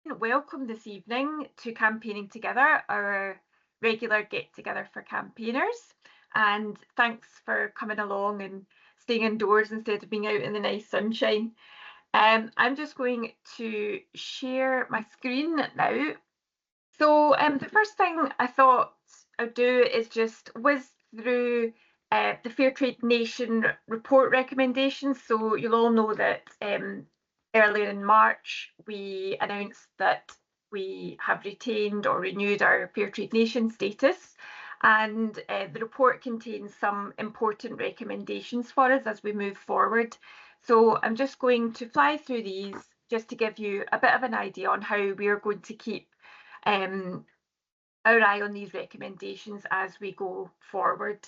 Welcome this evening to Campaigning Together, our regular get together for campaigners. And thanks for coming along and staying indoors instead of being out in the nice sunshine. I'm just going to share my screen now. So the first thing I thought I'd do is just whiz through the Fairtrade Nation report recommendations. So you'll all know that earlier in March we announced that we have retained or renewed our Fairtrade Nation status, and the report contains some important recommendations for us as we move forward. So I'm just going to fly through these just to give you a bit of an idea on how we are going to keep our eye on these recommendations as we go forward.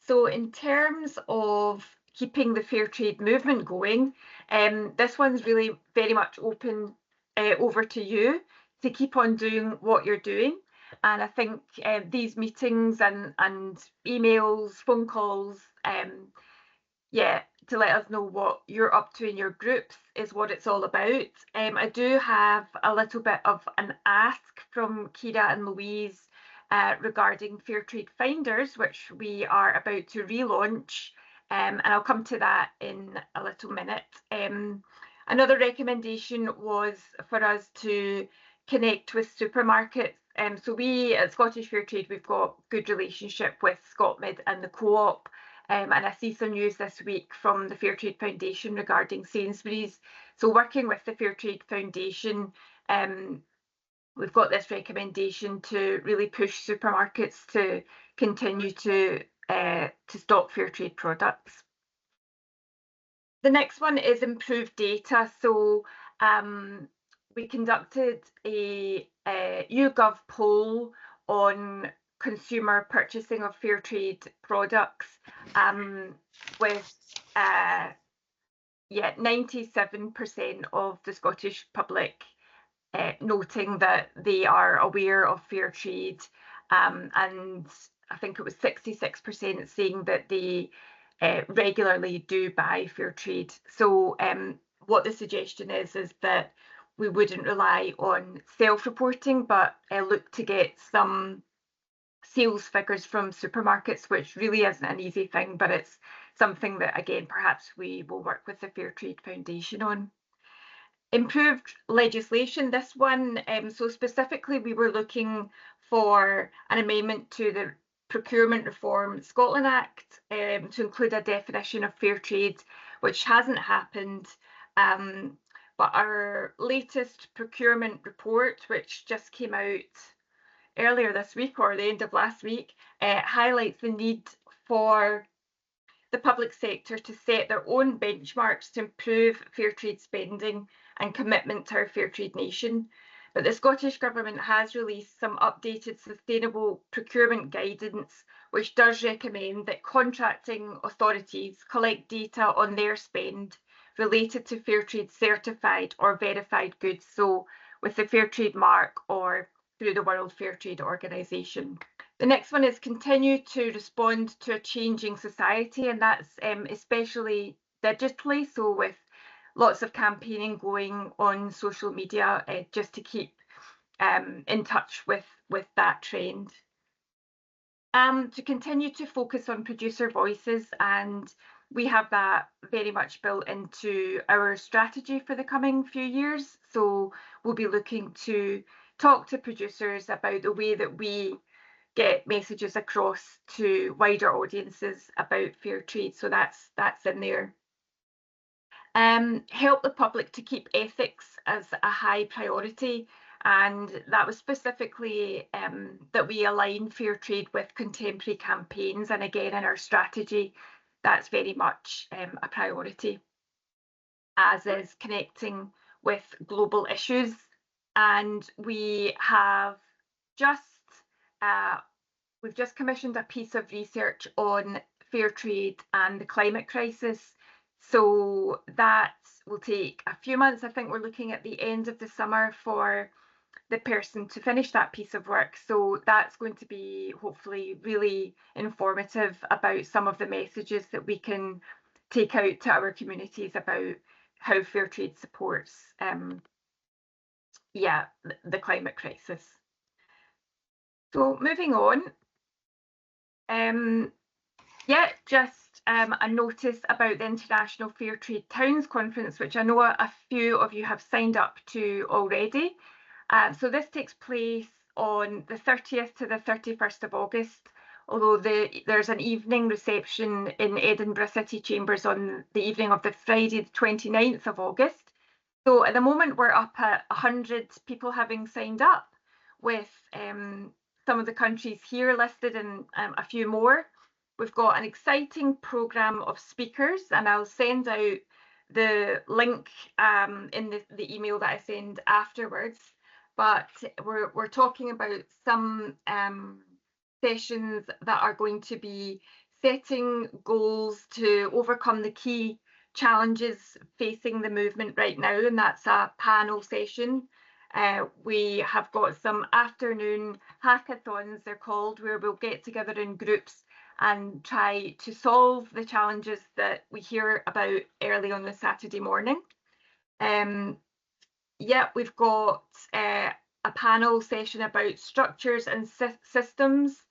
So in terms of keeping the fair trade movement going, this one's really very much open over to you to keep on doing what you're doing. And I think these meetings and emails, phone calls, yeah, to let us know what you're up to in your groups is what it's all about. I do have a little bit of an ask from Kira and Louise regarding Fairtrade Finders, which we are about to relaunch, and I'll come to that in a little minute. Another recommendation was for us to connect with supermarkets. So we at Scottish Fairtrade, we've got good relationship with ScotMid and the Co-op. And I see some news this week from the Fairtrade Foundation regarding Sainsbury's. So working with the Fairtrade Foundation, we've got this recommendation to really push supermarkets to continue to stock Fairtrade products. The next one is improved data. So we conducted a YouGov poll on consumer purchasing of fair trade products with 97% of the Scottish public noting that they are aware of fair trade, and I think it was 66% saying that they regularly do buy fair trade. So what the suggestion is that we wouldn't rely on self-reporting, but look to get some sales figures from supermarkets, which really isn't an easy thing, but it's something that, again, perhaps we will work with the Fair Trade Foundation on. Improved legislation, this one, so specifically we were looking for an amendment to the Procurement Reform Scotland Act to include a definition of fair trade, which hasn't happened. But our latest procurement report, which just came out earlier this week or the end of last week, highlights the need for the public sector to set their own benchmarks to improve fair trade spending and commitment to our fair trade nation. But the Scottish Government has released some updated sustainable procurement guidance, which does recommend that contracting authorities collect data on their spend related to fair trade certified or verified goods, so with the fair trade mark or through the World Fair Trade Organization. The next one is continue to respond to a changing society, and that's especially digitally, so with lots of campaigning going on social media just to keep in touch with that trend. To continue to focus on producer voices, and we have that very much built into our strategy for the coming few years. So we'll be looking to talk to producers about the way that we get messages across to wider audiences about fair trade. So that's in there. Help the public to keep ethics as a high priority, and that was specifically that we align fair trade with contemporary campaigns, and again in our strategy that's very much a priority, as is connecting with global issues. And we have just we've just commissioned a piece of research on fair trade and the climate crisis. So that will take a few months. I think we're looking at the end of the summer for the person to finish that piece of work. So that's going to be hopefully really informative about some of the messages that we can take out to our communities about how fair trade supports the climate crisis. So moving on, just a notice about the International Fair Trade Towns Conference, which I know a few of you have signed up to already. So this takes place on the 30th to the 31st of August, although there's an evening reception in Edinburgh City Chambers on the evening of the Friday, the 29th of August. So at the moment, we're up at 100 people having signed up, with some of the countries here listed and a few more. We've got an exciting programme of speakers, and I'll send out the link in the email that I send afterwards. But we're talking about some sessions that are going to be setting goals to overcome the key challenges facing the movement right now, and that's a panel session. We have got some afternoon hackathons, they're called, where we'll get together in groups and try to solve the challenges that we hear about early on the Saturday morning. We've got a panel session about structures and systems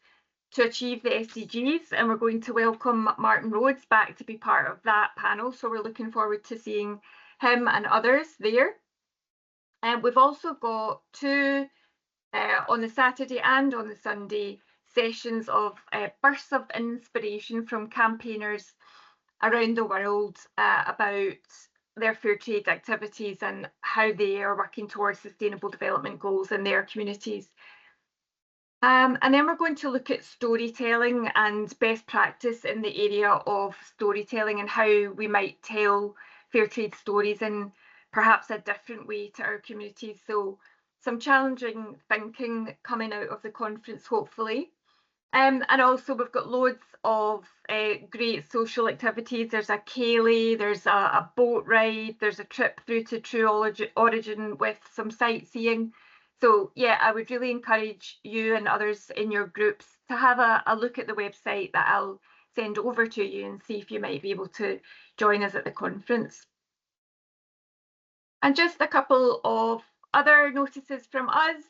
to achieve the SDGs, and we're going to welcome Martin Rhodes back to be part of that panel, so we're looking forward to seeing him and others there. And we've also got two on the Saturday and on the Sunday sessions of bursts of inspiration from campaigners around the world about their fair trade activities and how they are working towards sustainable development goals in their communities. And then we're going to look at storytelling and best practice in the area of storytelling and how we might tell fair trade stories in perhaps a different way to our communities. So some challenging thinking coming out of the conference, hopefully. And also we've got loads of great social activities. There's a ceilidh, there's a boat ride, there's a trip through to True Origin with some sightseeing. So yeah, I would really encourage you and others in your groups to have a look at the website that I'll send over to you and see if you might be able to join us at the conference. And just a couple of other notices from us.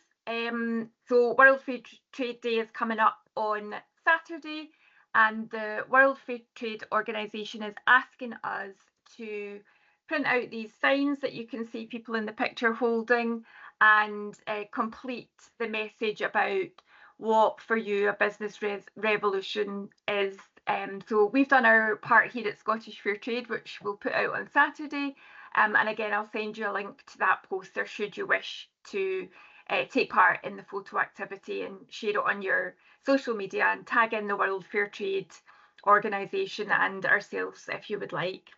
So World Fair Trade Day is coming up on Saturday, and the World Fair Trade Organisation is asking us to print out these signs that you can see people in the picture holding, and complete the message about what for you a business revolution is. So we've done our part here at Scottish Fair Trade, which we'll put out on Saturday. And again, I'll send you a link to that poster should you wish to take part in the photo activity and share it on your social media and tag in the World Fair Trade Organisation and ourselves if you would like.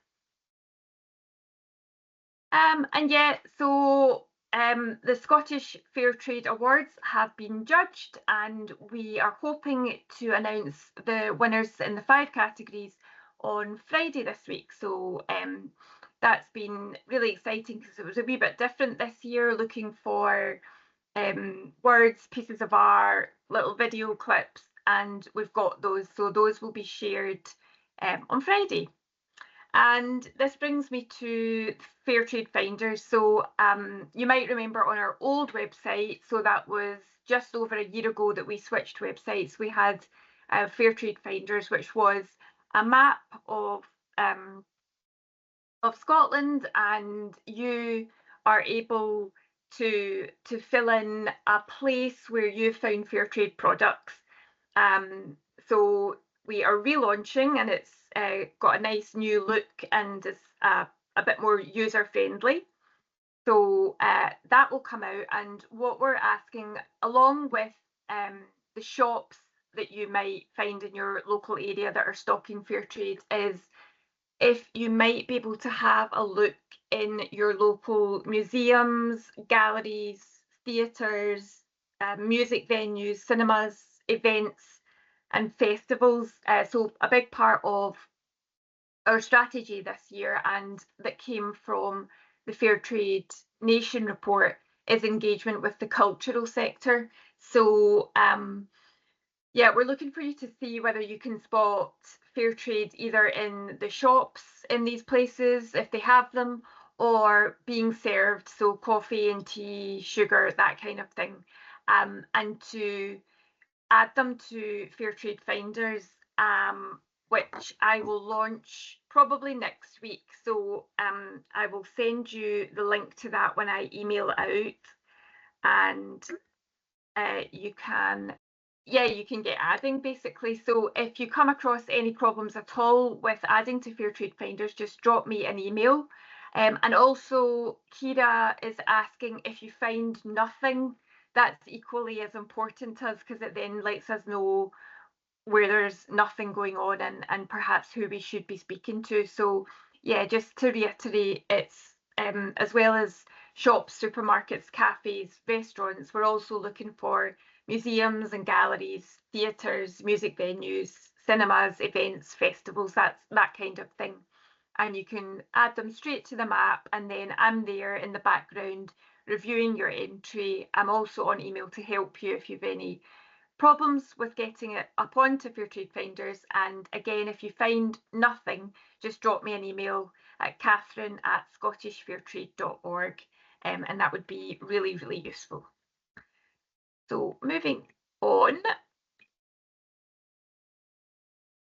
The Scottish Fair Trade Awards have been judged, and we are hoping to announce the winners in the 5 categories on Friday this week. So that's been really exciting because it was a wee bit different this year, looking for words, pieces of art, little video clips, and we've got those. So those will be shared on Friday. And this brings me to Fair Trade Finders. So you might remember on our old website, so that was just over a year ago that we switched websites, we had Fair Trade Finders, which was a map of Scotland, and you are able to fill in a place where you found fair trade products. So we are relaunching, and it's got a nice new look and is a bit more user friendly. So that will come out, and what we're asking, along with the shops that you might find in your local area that are stocking fair trade, is if you might be able to have a look in your local museums, galleries, theatres, music venues, cinemas, events and festivals. So a big part of our strategy this year, and that came from the Fair Trade Nation report, is engagement with the cultural sector. So we're looking for you to see whether you can spot fair trade either in the shops in these places, if they have them, or being served, so coffee and tea, sugar, that kind of thing, and to add them to Fairtrade Finders, which I will launch probably next week. So I will send you the link to that when I email it out, and you can get adding basically. So if you come across any problems at all with adding to Fairtrade Finders, just drop me an email. And also Kira is asking if you find nothing. That's equally as important to us, because it then lets us know where there's nothing going on, and perhaps who we should be speaking to. So yeah, just to reiterate, it's as well as shops, supermarkets, cafes, restaurants, we're also looking for museums and galleries, theatres, music venues, cinemas, events, festivals, that kind of thing. And you can add them straight to the map, and then I'm there in the background reviewing your entry. I'm also on email to help you if you've any problems with getting it up onto Fairtrade Finders. And again, if you find nothing, just drop me an email at catherine@scottishfairtrade.org, and that would be really, really useful. So moving on.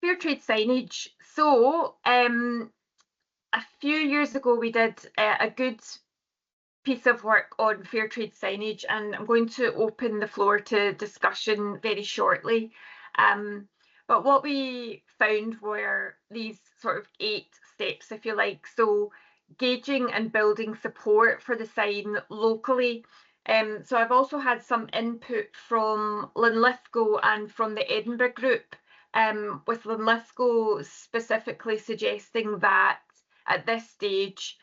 Fairtrade signage. So a few years ago we did a good piece of work on Fairtrade signage, and I'm going to open the floor to discussion very shortly. But what we found were these sort of 8 steps, if you like. So gauging and building support for the sign locally. So I've also had some input from Linlithgow and from the Edinburgh group, with Linlithgow specifically suggesting that at this stage,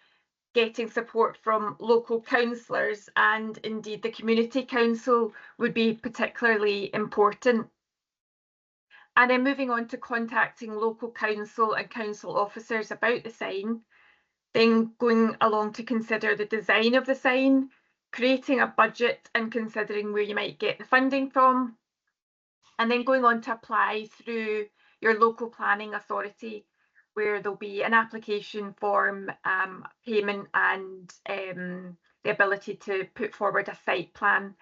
getting support from local councillors and indeed the community council would be particularly important. And then moving on to contacting local council and council officers about the sign, then going along to consider the design of the sign, creating a budget and considering where you might get the funding from, and then going on to apply through your local planning authority, where there'll be an application form, payment, and the ability to put forward a site plan,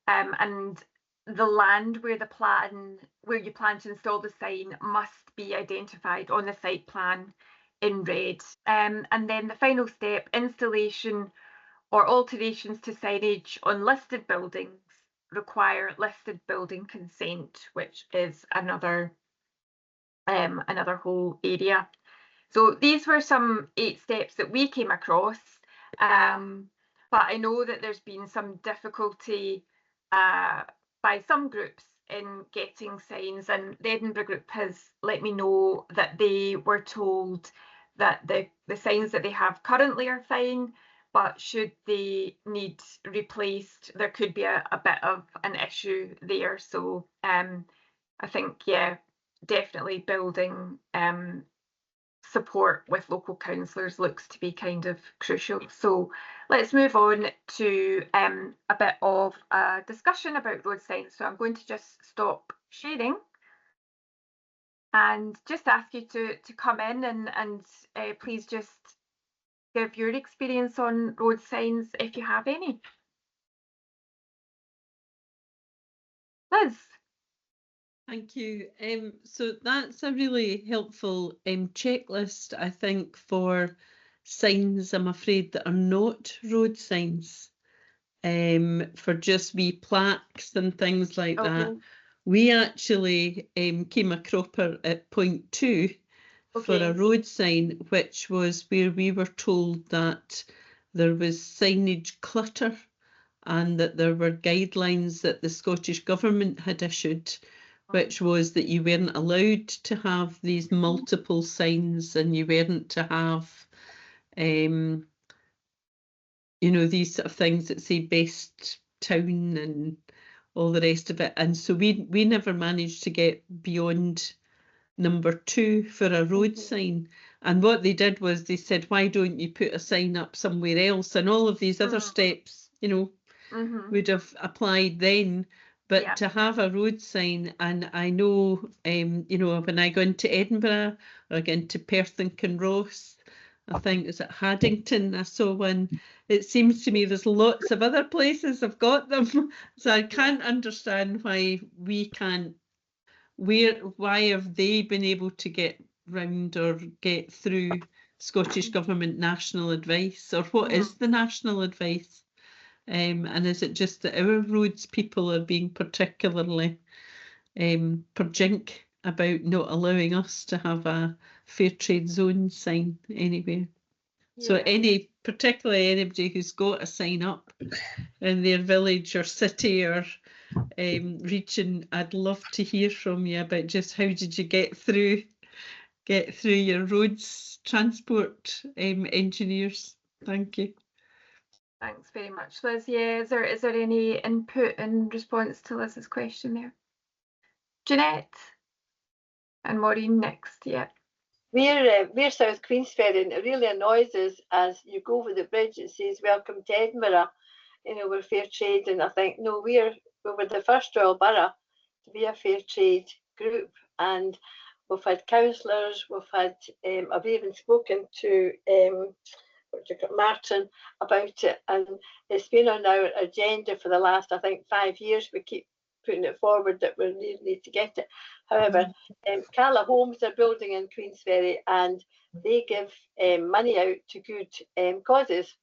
and the land where you plan to install the sign must be identified on the site plan in red. And then the final step, installation or alterations to signage on listed buildings require listed building consent, which is another whole area. So these were some 8 steps that we came across, but I know that there's been some difficulty by some groups in getting signs, and the Edinburgh group has let me know that they were told that the signs that they have currently are fine, but should they need replaced, there could be a bit of an issue there. So I think, yeah, definitely building support with local councillors looks to be kind of crucial. So let's move on to a bit of a discussion about road signs. So I'm going to just stop sharing and just ask you to come in and please just give your experience on road signs if you have any. Liz. Thank you. So that's a really helpful checklist, I think, for signs, I'm afraid, that are not road signs, for just wee plaques and things like that. We actually came a cropper at point 2 for a road sign, which was where we were told that there was signage clutter and that there were guidelines that the Scottish Government had issued, which was that you weren't allowed to have these multiple signs, and you weren't to have, you know, these sort of things that say best town and all the rest of it. And so we never managed to get beyond number 2 for a road sign. And what they did was they said, why don't you put a sign up somewhere else? And all of these other steps, you know, would have applied then. But to have a road sign, and I know, you know, when I go into Edinburgh or I go into Perth and Kinross, I think it's at Haddington. I saw one. It seems to me there's lots of other places have got them. So I can't understand why we can't. Why have they been able to get round or get through Scottish Government national advice? Or what is the national advice? And is it just that our roads people are being particularly perjink about not allowing us to have a fair trade zone sign anywhere? So particularly anybody who's got a sign up in their village or city or region, I'd love to hear from you about just how did you get through your roads transport engineers. Thank you. Thanks very much, Liz. Yeah, is there any input in response to Liz's question there? Jeanette and Maureen next. Yeah. We're South Queensferry, and it really annoys us as you go over the bridge. It says "Welcome to Edinburgh." You know, we're fair trade, and I think no, we were the first Royal Borough to be a fair trade group, and we've had councillors, we've had I've even spoken to Martin about it, and it's been on our agenda for the last, I think, 5 years. We keep putting it forward that we really need to get it. However, Cala Homes are building in Queensferry, and they give money out to good causes.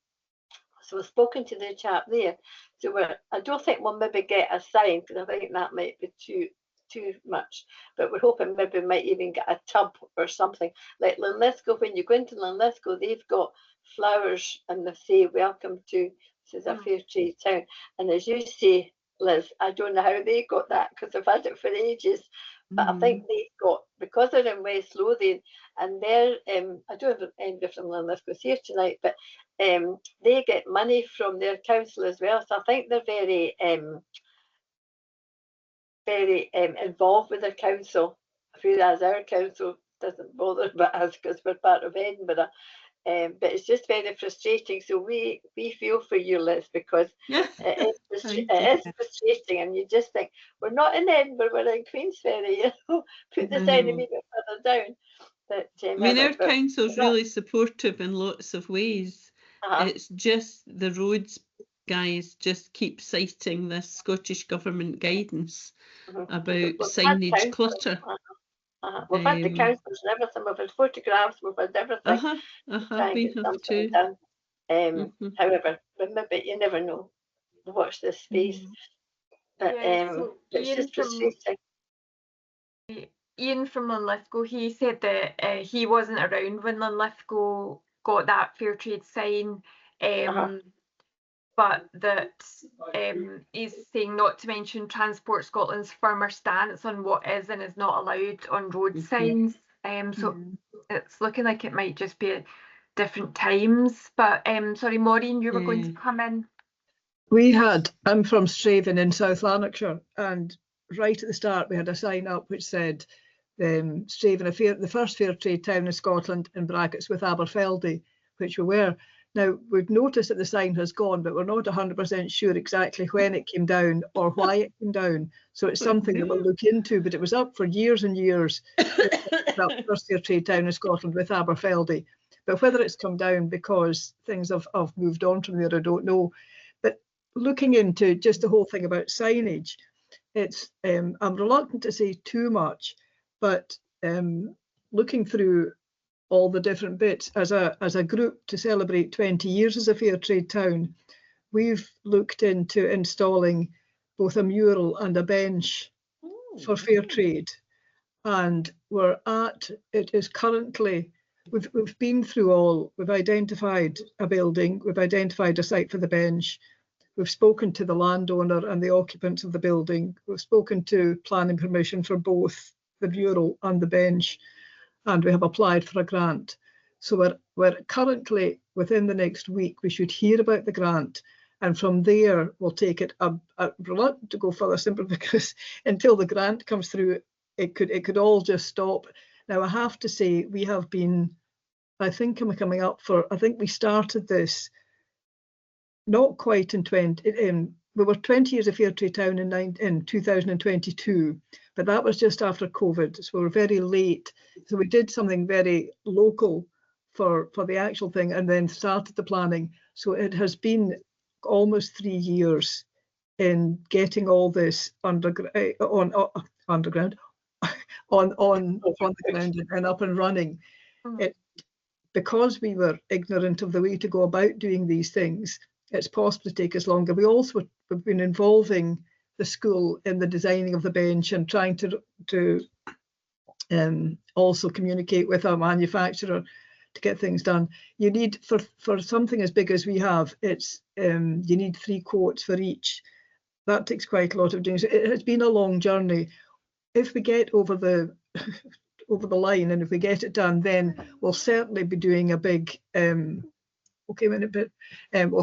So we've spoken to the chap there. So I don't think we'll maybe get a sign, because I think that might be too much. But we're hoping maybe we might even get a tub or something. Like Linlithgow, when you go into Linlithgow, they've got flowers and they say "Welcome to," this is a fair trade town. And as you say, Liz, I don't know how they got that, because they've had it for ages. But I think they got, because they're in West Lothian, and they're I don't have anybody from Linlithgow here tonight, but they get money from their council as well. So I think they're very involved with their council, whereas our council doesn't bother about us because we're part of Edinburgh. But it's just very frustrating. So we feel for you, Liz, because it is frustrating, and you just think, we're not in Edinburgh, we're in Queensferry, you know, put the sign a wee bit further down. But I mean, our council's really supportive in lots of ways. It's just the roads guys just keep citing this Scottish Government guidance about signage clutter. We've had the councillors and everything, we've had photographs, we've had everything. We have too. However, maybe you never know. Watch this space. But it's just frustrating. Ian from Linlithgow, he said that he wasn't around when Linlithgow got that fair trade sign, but that he's saying not to mention Transport Scotland's firmer stance on what is and is not allowed on road signs. So it's looking like it might just be at different times. But sorry, Maureen, you were going to come in. I'm from Straven in South Lanarkshire, and right at the start we had a sign up which said Straven, the first fair trade town in Scotland, in brackets, with Aberfeldy, which we were. Now, we've noticed that the sign has gone, but we're not 100% sure exactly when it came down or why it came down. So it's something that we'll look into, but it was up for years and years. That first fair trade town in Scotland with Aberfeldy. But whether it's come down because things have moved on from there, I don't know. But looking into just the whole thing about signage, it's I'm reluctant to say too much, but looking through all the different bits as a group to celebrate 20 years as a fair trade town, we've looked into installing both a mural and a bench for fair trade, and it is currently, we've been through we've identified a building, we've identified a site for the bench, we've spoken to the landowner and the occupants of the building, we've spoken to planning permission for both the mural and the bench, and we have applied for a grant. So we're currently, within the next week, we should hear about the grant, and from there we'll take it. I'm reluctant to go further simply because until the grant comes through, it could all just stop. Now, I have to say, we have been, I think we started this not quite in we were 20 years of fair trade town in 2022, but that was just after COVID, so we were very late. So we did something very local for the actual thing, and then started the planning. So it has been almost 3 years in getting all this on the ground and up and running. Because we were ignorant of the way to go about doing these things, it's possible to take us longer. We also have been involving the school in the designing of the bench and trying to also communicate with our manufacturer to get things done. You need, for something as big as we have, it's you need 3 quotes for each. That takes quite a lot of doing. So it has been a long journey. If we get over the line, and if we get it done, then we'll certainly be doing a big we'll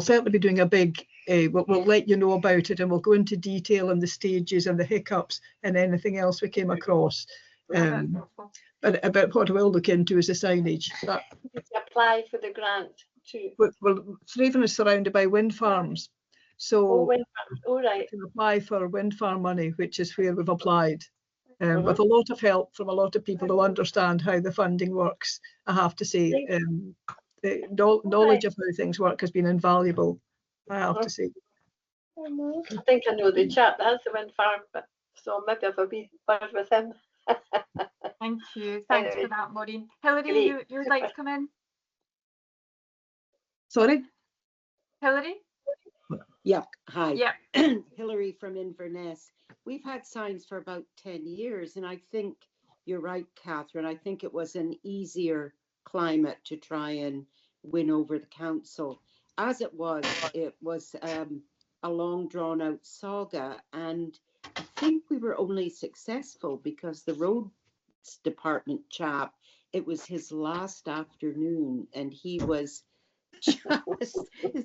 certainly be doing a big we'll let you know about it, and we'll go into detail on the stages and the hiccups and anything else we came across. But about what we'll look into is the signage. Apply for the grant too. Well, Straven is surrounded by wind farms, so wind farms. All right. we can apply for wind farm money, which is where we've applied. With a lot of help from a lot of people who understand how the funding works, I have to say. The knowledge of how things work has been invaluable, I have to say. I think I know the chap that has the wind farm, so maybe I'll be part with him. Thank you. Thanks for that, Maureen. Hilary, you would like to come in? Sorry? Hilary? Yeah, hi. Yeah. Hilary from Inverness. We've had signs for about 10 years, and I think you're right, Catherine. I think it was an easier climate to try and win over the council. As it was a long drawn out saga, and I think we were only successful because the roads department chap, it was his last afternoon and he was just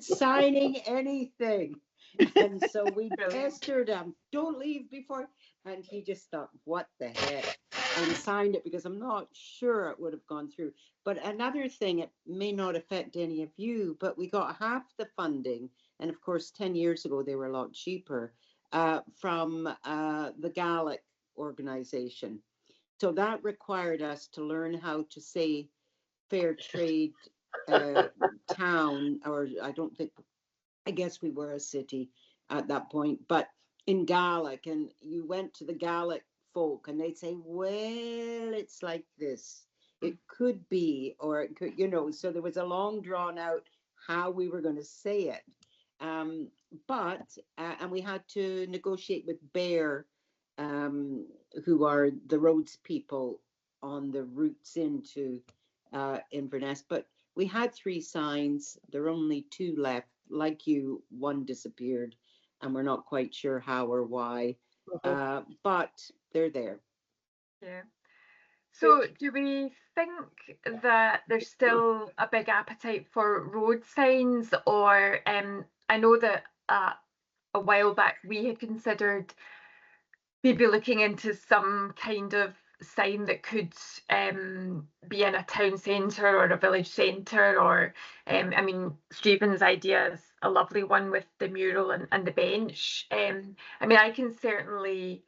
signing anything. And so we pestered him, don't leave before, and he just thought, what the heck, and signed it because I'm not sure it would have gone through. But another thing, it may not affect any of you, but we got half the funding, and of course 10 years ago they were a lot cheaper, from the Gaelic organization. So that required us to learn how to say fair trade town, or I guess we were a city at that point, but in Gaelic, and you went to the Gaelic folk and they'd say, well, it's like this. It could be, or it could, so there was a long drawn out how we were going to say it. And we had to negotiate with Bear, who are the roads people on the routes into Inverness. But we had 3 signs. There are only 2 left. Like you, 1 disappeared, and we're not quite sure how or why. But they're there. Yeah. So do we think that there's still a big appetite for road signs, or I know that a while back we had considered maybe looking into some kind of sign that could be in a town centre or a village centre, or I mean, Straven's idea is a lovely one with the mural and the bench. I mean, I can certainly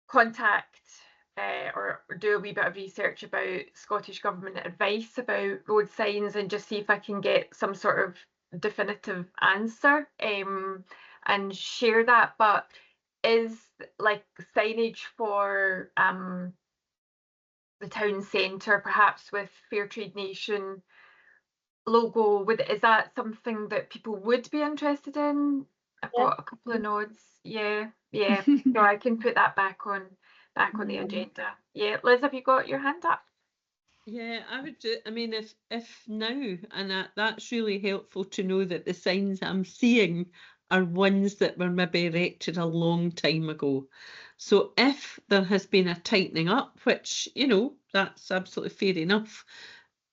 contact or do a wee bit of research about Scottish Government advice about road signs and just see if I can get some sort of definitive answer and share that. But is like signage for the town centre, perhaps with Fairtrade Nation logo, is that something that people would be interested in? I've got a couple of nods. Yeah. So I can put that back on the agenda. Yeah, Liz, have you got your hand up? Yeah, I would do. I mean, if now, and that's really helpful to know that the signs I'm seeing are ones that were maybe erected a long time ago. So if there has been a tightening up, which, that's absolutely fair enough,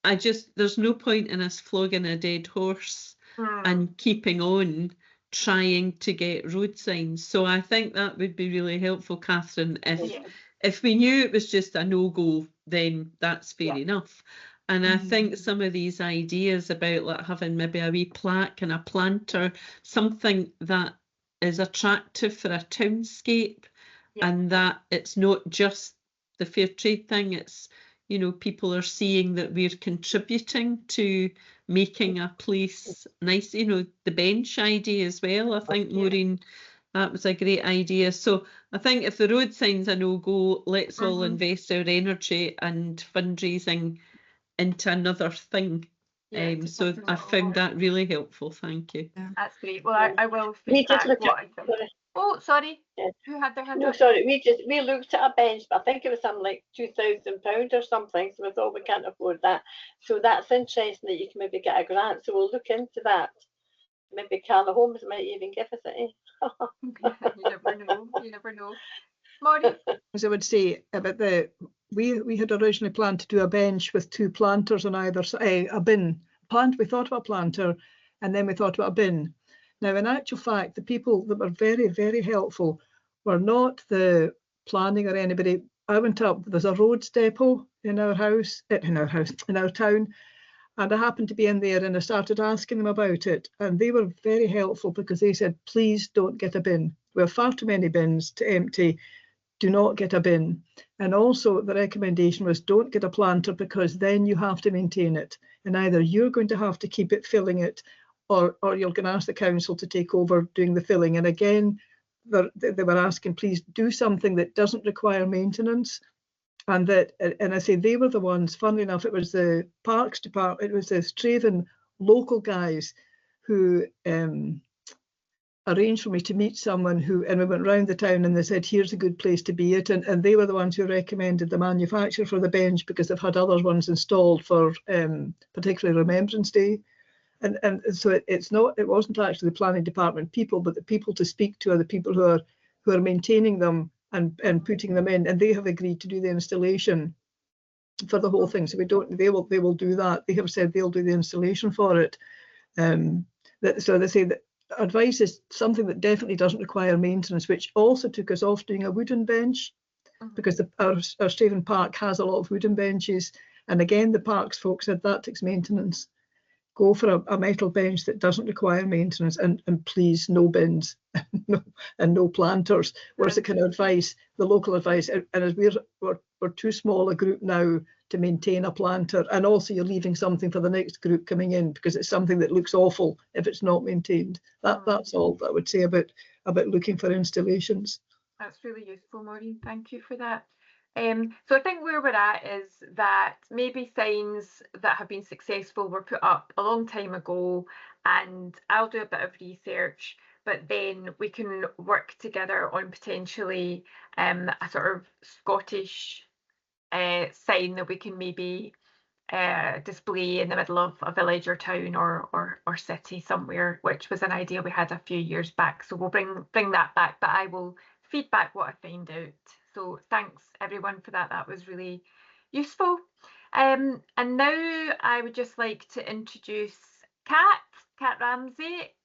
there's no point in us flogging a dead horse and keeping on trying to get road signs. So I think that would be really helpful, Catherine. If we knew it was just a no-go, then that's fair enough. And I think some of these ideas about like having maybe a wee plaque and a planter, something that is attractive for a townscape, and that it's not just the fair trade thing, it's people are seeing that we're contributing to making a place nice. The bench idea as well. I think, Maureen, that was a great idea. So I think if the road signs a no-go, let's all invest our energy and fundraising into another thing. So I found that really helpful. Thank you. That's great. Well, I will We just feedback looked what at, I think. Oh, sorry. Yeah. Who had their hand no, up? sorry, we looked at a bench, but I think it was something like £2,000 or something. So we thought we can't afford that. So that's interesting that you can maybe get a grant. So we'll look into that. Maybe Carla Holmes might even give us it. You never know. You never know. Maureen? As I would say about we had originally planned to do a bench with 2 planters on either side, a bin. We thought about a planter, and then we thought about a bin. Now, in actual fact, the people that were very, very helpful were not the planning or anybody. I went up, there's a roads depot in our town, and I happened to be in there and I started asking them about it, and they were very helpful because they said, please don't get a bin. We have far too many bins to empty. Do not get a bin. And also the recommendation was don't get a planter because then you have to maintain it. And either you're going to have to keep it filling it, or you're going to ask the council to take over doing the filling. And again, they were asking, please do something that doesn't require maintenance. And I say they were the ones, funnily enough, it was the Parks Department, it was the Straven local guys who arranged for me to meet someone and we went round the town and they said, here's a good place to be it. And they were the ones who recommended the manufacturer for the bench because they've had other ones installed for particularly Remembrance Day. And so it wasn't actually the planning department people, but the people to speak to are the people who are maintaining them and putting them in, and they have agreed to do the installation for the whole thing. So they will do that. They have said they'll do the installation for it. So they say that advice is something that definitely doesn't require maintenance, which also took us off doing a wooden bench because our Straven Park has a lot of wooden benches. And again, the parks folks said that takes maintenance. Go for a metal bench that doesn't require maintenance, and please no bins and no planters. Where's the kind of advice, the local advice? And as we're too small a group now to maintain a planter, and also you're leaving something for the next group coming in because it's something that looks awful if it's not maintained. That's all that I would say about looking for installations. That's really useful, Maureen. Thank you for that. So I think where we're at is that maybe signs that have been successful were put up a long time ago, and I'll do a bit of research, but then we can work together on potentially a sort of Scottish sign that we can maybe display in the middle of a village or town or city somewhere, which was an idea we had a few years back. So we'll bring that back, but I will feedback what I find out. So thanks everyone for that. That was really useful. And now I would just like to introduce Kat Ramsey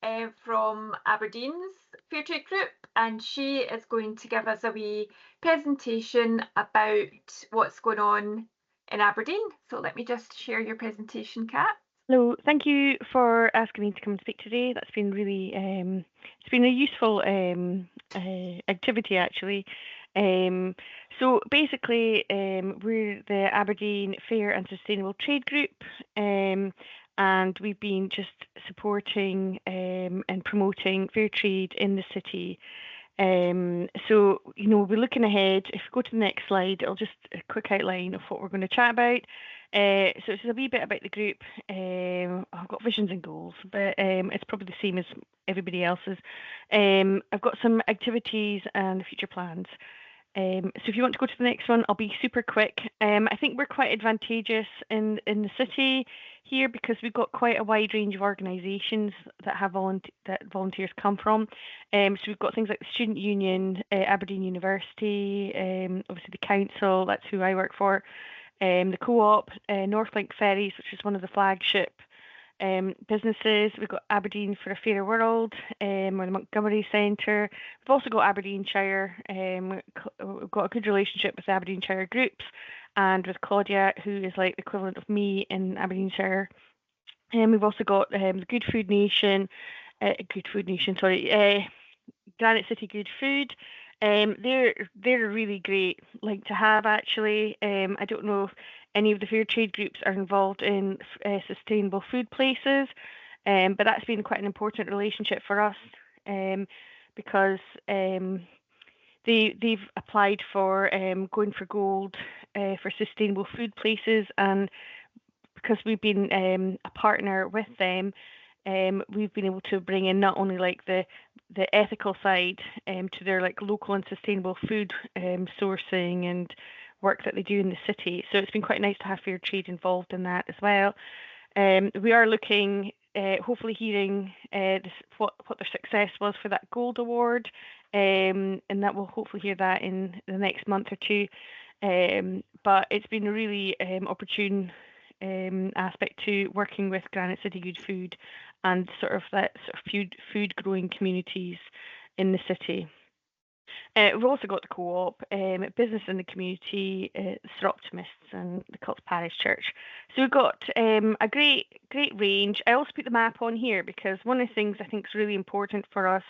from Aberdeen's Fairtrade Group, and she is going to give us a wee presentation about what's going on in Aberdeen. So let me just share your presentation, Kat. Hello, thank you for asking me to come and speak today. That's been really, it's been a useful activity actually. So basically, we're the Aberdeen Fair and Sustainable Trade Group, and we've been just supporting and promoting fair trade in the city. So, we're looking ahead. If we go to the next slide, I'll just a quick outline of what we're going to chat about. So it's a wee bit about the group. I've got visions and goals, but it's probably the same as everybody else's. I've got some activities and future plans. So if you want to go to the next one, I'll be super quick. I think we're quite advantageous in the city here because we've got quite a wide range of organisations that have volunteers come from. So we've got things like the Student Union, Aberdeen University, obviously the council, that's who I work for, the Co-op, Northlink Ferries, which is one of the flagship businesses. We've got Aberdeen for a Fairer World, or the Montgomery Centre. We've also got Aberdeenshire. We've got a good relationship with the Aberdeenshire groups and with Claudia, who is like the equivalent of me in Aberdeenshire. And we've also got the Good Food Nation, Granite City Good Food. They're a really great link to have actually. I don't know any of the fair trade groups are involved in sustainable food places, but that's been quite an important relationship for us, because they've applied for going for gold for sustainable food places, and because we've been a partner with them, we've been able to bring in not only like the ethical side to their like local and sustainable food sourcing and work that they do in the city. So it's been quite nice to have fair trade involved in that as well. We are looking, hopefully hearing what their success was for that gold award, and that we'll hopefully hear that in the next month or two. But it's been a really opportune aspect to working with Granite City Good Food and sort of food growing communities in the city. We've also got the co-op, business in the community, the Optimists, and the Cults Parish Church. So we've got a great range. I also put the map on here because one of the things I think is really important for us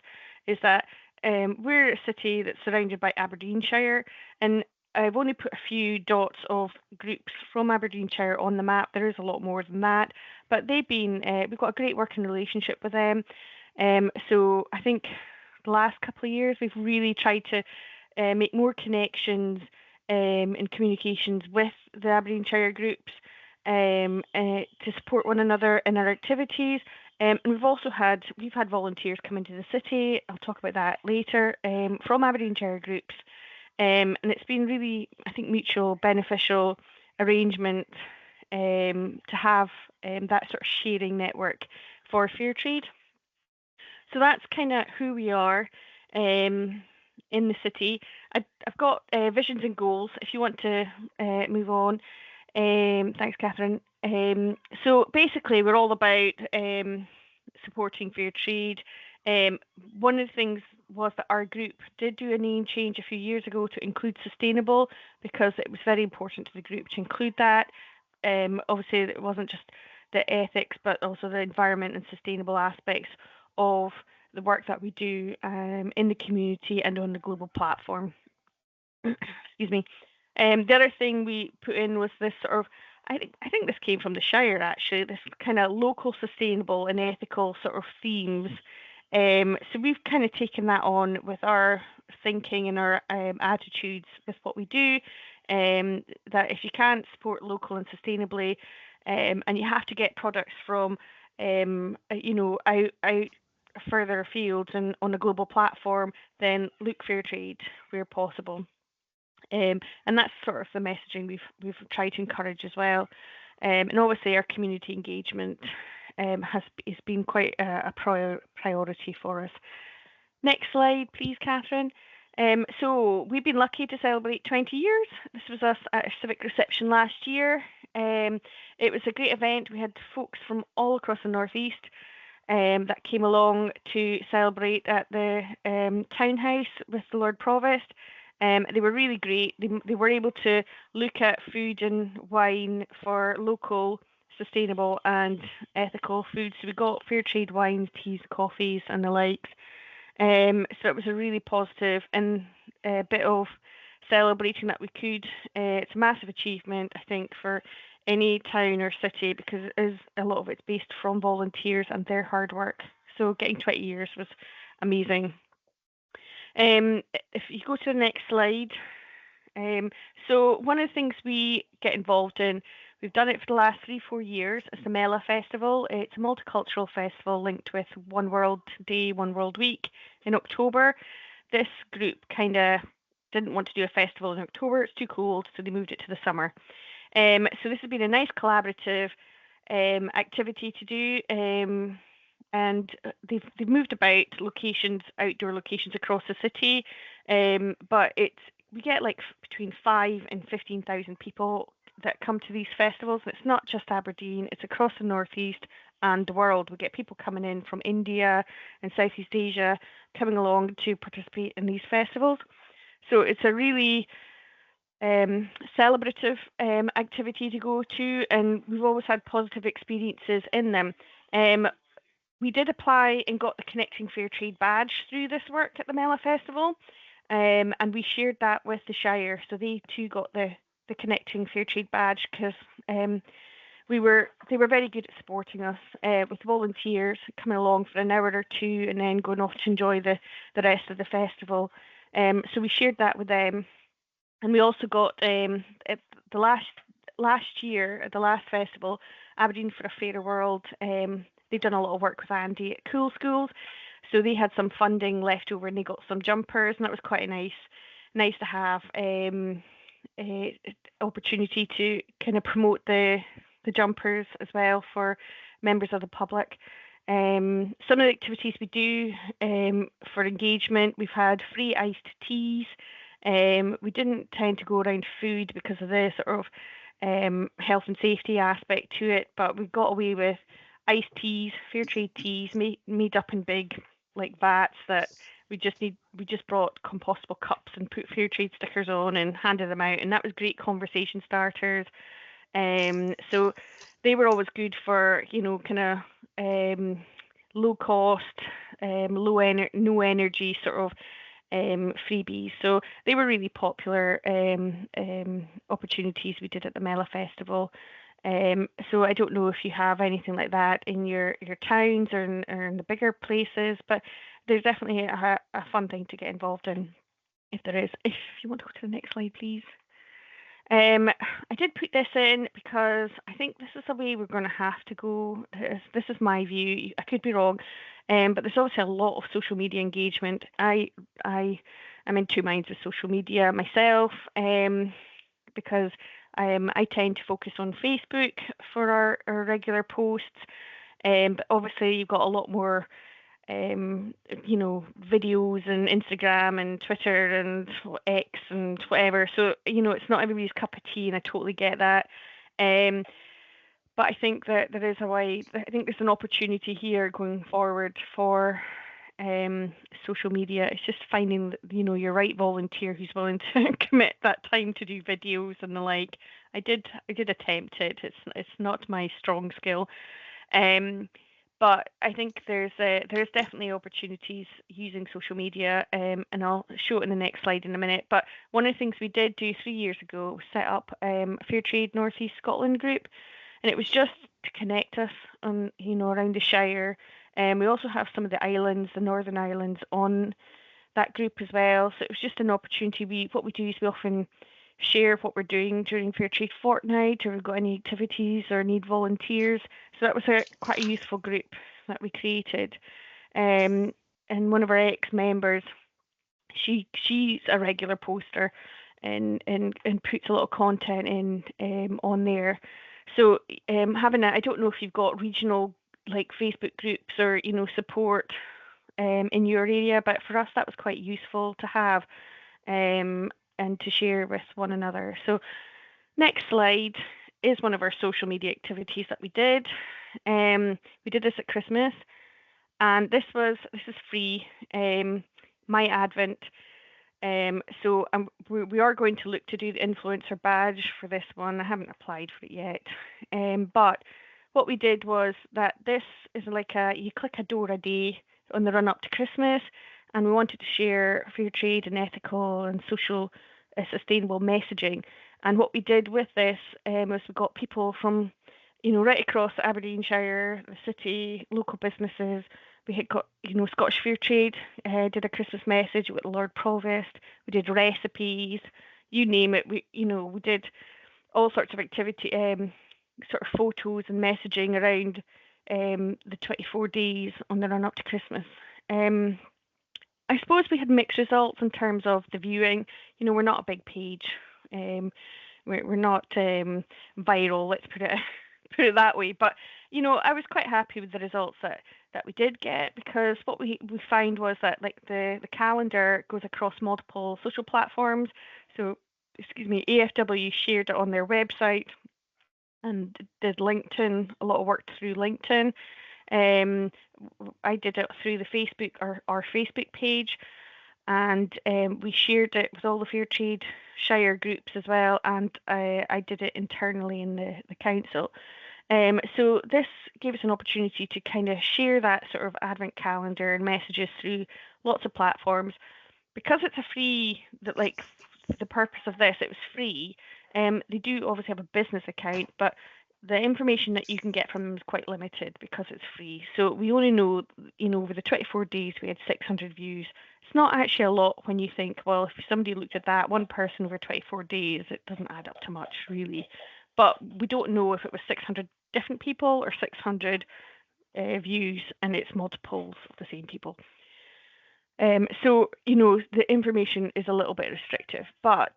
is that we're a city that's surrounded by Aberdeenshire, and I've only put a few dots of groups from Aberdeenshire on the map. There is a lot more than that, but they've been, we've got a great working relationship with them. So I think the last couple of years we've really tried to make more connections and communications with the Aberdeenshire groups to support one another in our activities. And we've had volunteers come into the city. I'll talk about that later, from Aberdeenshire groups. And it's been really, I think, mutual beneficial arrangement to have that sort of sharing network for fair trade. So that's kind of who we are in the city. I've got visions and goals if you want to move on. Thanks, Catherine. So basically, we're all about supporting fair trade. One of the things was that our group did do a name change a few years ago to include sustainable, because it was very important to the group to include that. Obviously, it wasn't just the ethics, but also the environment and sustainable aspects of the work that we do in the community and on the global platform. Excuse me. The other thing we put in was this sort of, I think this came from the Shire actually, this kind of local, sustainable and ethical sort of themes. So we've kind of taken that on with our thinking and our attitudes with what we do, that if you can't support local and sustainably, and you have to get products from, out further afield and on a global platform, then look fair trade where possible. And that's sort of the messaging we've tried to encourage as well. And obviously our community engagement has been quite a priority for us. Next slide, please, Catherine. So we've been lucky to celebrate 20 years. This was us at a civic reception last year. It was a great event. We had folks from all across the Northeast that came along to celebrate at the townhouse with the Lord Provost. They were really great. They were able to look at food and wine for local, sustainable and ethical food. So we got fair trade wines, teas, coffees and the likes. So it was a really positive and a bit of celebrating that we could. It's a massive achievement, I think, for any town or city, because a lot of it's based from volunteers and their hard work. So getting 20 years was amazing. If you go to the next slide. So one of the things we get involved in, we've done it for the last 3-4 years, is the Mela Festival. It's a multicultural festival linked with One World Day, One World Week in October. This group kind of didn't want to do a festival in October. It's too cold, so they moved it to the summer. So this has been a nice collaborative activity to do. And they've moved about locations, outdoor locations across the city, but we get like between 5,000 and 15,000 people that come to these festivals. And it's not just Aberdeen; it's across the Northeast and the world. We get people coming in from India and Southeast Asia coming along to participate in these festivals. So it's a really celebrative activity to go to, and we've always had positive experiences in them. We did apply and got the Connecting Fair Trade badge through this work at the Mela Festival, and we shared that with the Shire, so they too got the the Connecting Fair Trade badge, because they were very good at supporting us with volunteers coming along for an hour or two and then going off to enjoy the rest of the festival. So we shared that with them, and we also got at the last year at the last festival, Aberdeen for a Fairer World. They've done a lot of work with Andy at Cool Schools, so they had some funding left over and they got some jumpers, and that was quite nice to have a opportunity to kind of promote the jumpers as well for members of the public. Some of the activities we do for engagement, we've had free iced teas. We didn't tend to go around food because of the sort of health and safety aspect to it, but we got away with iced teas, fair trade teas, made up in big like vats that we just brought compostable cups and put fair trade stickers on and handed them out, and that was great conversation starters. So they were always good for, you know, kind of low cost, no energy sort of freebies. So they were really popular opportunities we did at the Mela Festival. So I don't know if you have anything like that in your towns or in the bigger places, but there's definitely a fun thing to get involved in if there is. If you want to go to the next slide, please. I did put this in because I think this is the way we're going to have to go. This is my view. I could be wrong, but there's obviously a lot of social media engagement. I'm in two minds with social media myself, because I tend to focus on Facebook for our regular posts, but obviously you've got a lot more you know, videos and Instagram and Twitter and X and whatever. So, you know, it's not everybody's cup of tea, and I totally get that. But I think that there is I think there's an opportunity here going forward for social media. It's just finding, you know, your right volunteer who's willing to commit that time to do videos and the like. I did attempt it. It's not my strong skill. But I think there's definitely opportunities using social media, and I'll show it in the next slide in a minute. But one of the things we did do 3 years ago was set up a Fair Trade North East Scotland group, and it was just to connect us on, you know, around the Shire. We also have some of the islands, the Northern Islands, on that group as well. So it was just an opportunity. What we do is we often share what we're doing during Fair Trade Fortnight, or we've got any activities or need volunteers. So that was quite a useful group that we created. And one of our ex-members, she's a regular poster and puts a lot of content in on there. So having I don't know if you've got regional like Facebook groups or, you know, support in your area, but for us that was quite useful to have and to share with one another. So next slide is one of our social media activities that we did. We did this at Christmas, and this is free, My Advent. So we are going to look to do the influencer badge for this one. I haven't applied for it yet, but what we did was that this is like you click a door a day on the run up to Christmas, and we wanted to share fair trade and ethical and social sustainable messaging. And what we did with this was we got people from, you know, right across Aberdeenshire, the city, local businesses. We had got, you know, Scottish Fair Trade did a Christmas message with Lord Provost. We did recipes, you name it. We did all sorts of activity, sort of photos and messaging around the 24 days on the run up to Christmas. I suppose we had mixed results in terms of the viewing. You know, we're not a big page. We're not viral, let's put it that way. But, you know, I was quite happy with the results that we did get, because what we found was that, like, the calendar goes across multiple social platforms. So, AFW shared it on their website and did LinkedIn, a lot of work through LinkedIn. I did it through the Facebook, our Facebook page, and we shared it with all the Fair Trade Shire groups as well, and I did it internally in the council. So this gave us an opportunity to kind of share that sort of advent calendar and messages through lots of platforms. Because it's a free, that like the purpose of this, it was free. They do obviously have a business account, but the information that you can get from them is quite limited because it's free. So we only know, over the 24 days we had 600 views. It's not actually a lot when you think, well, if somebody looked at that one person over 24 days, it doesn't add up to much really. But we don't know if it was 600 different people or 600 views and it's multiples of the same people. So, the information is a little bit restrictive, but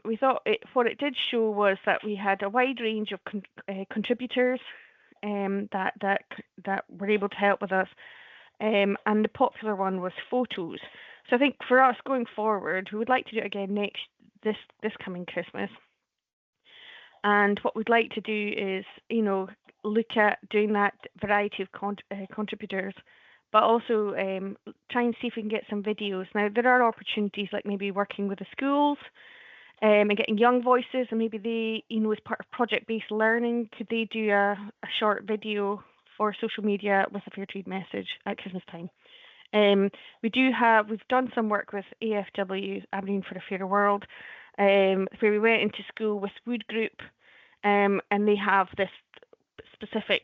we thought what it did show was that we had a wide range of contributors that were able to help with us, and the popular one was photos. So I think for us going forward, we would like to do it again this coming Christmas. And what we'd like to do is, look at doing that variety of contributors, but also try and see if we can get some videos. Now, there are opportunities like maybe working with the schools and getting young voices, and maybe they, as part of project-based learning, could they do a short video for social media with a fair trade message at Christmas time? We've done some work with AFW, Aberdeen for a Fairer World, where we went into school with Wood Group, and they have this specific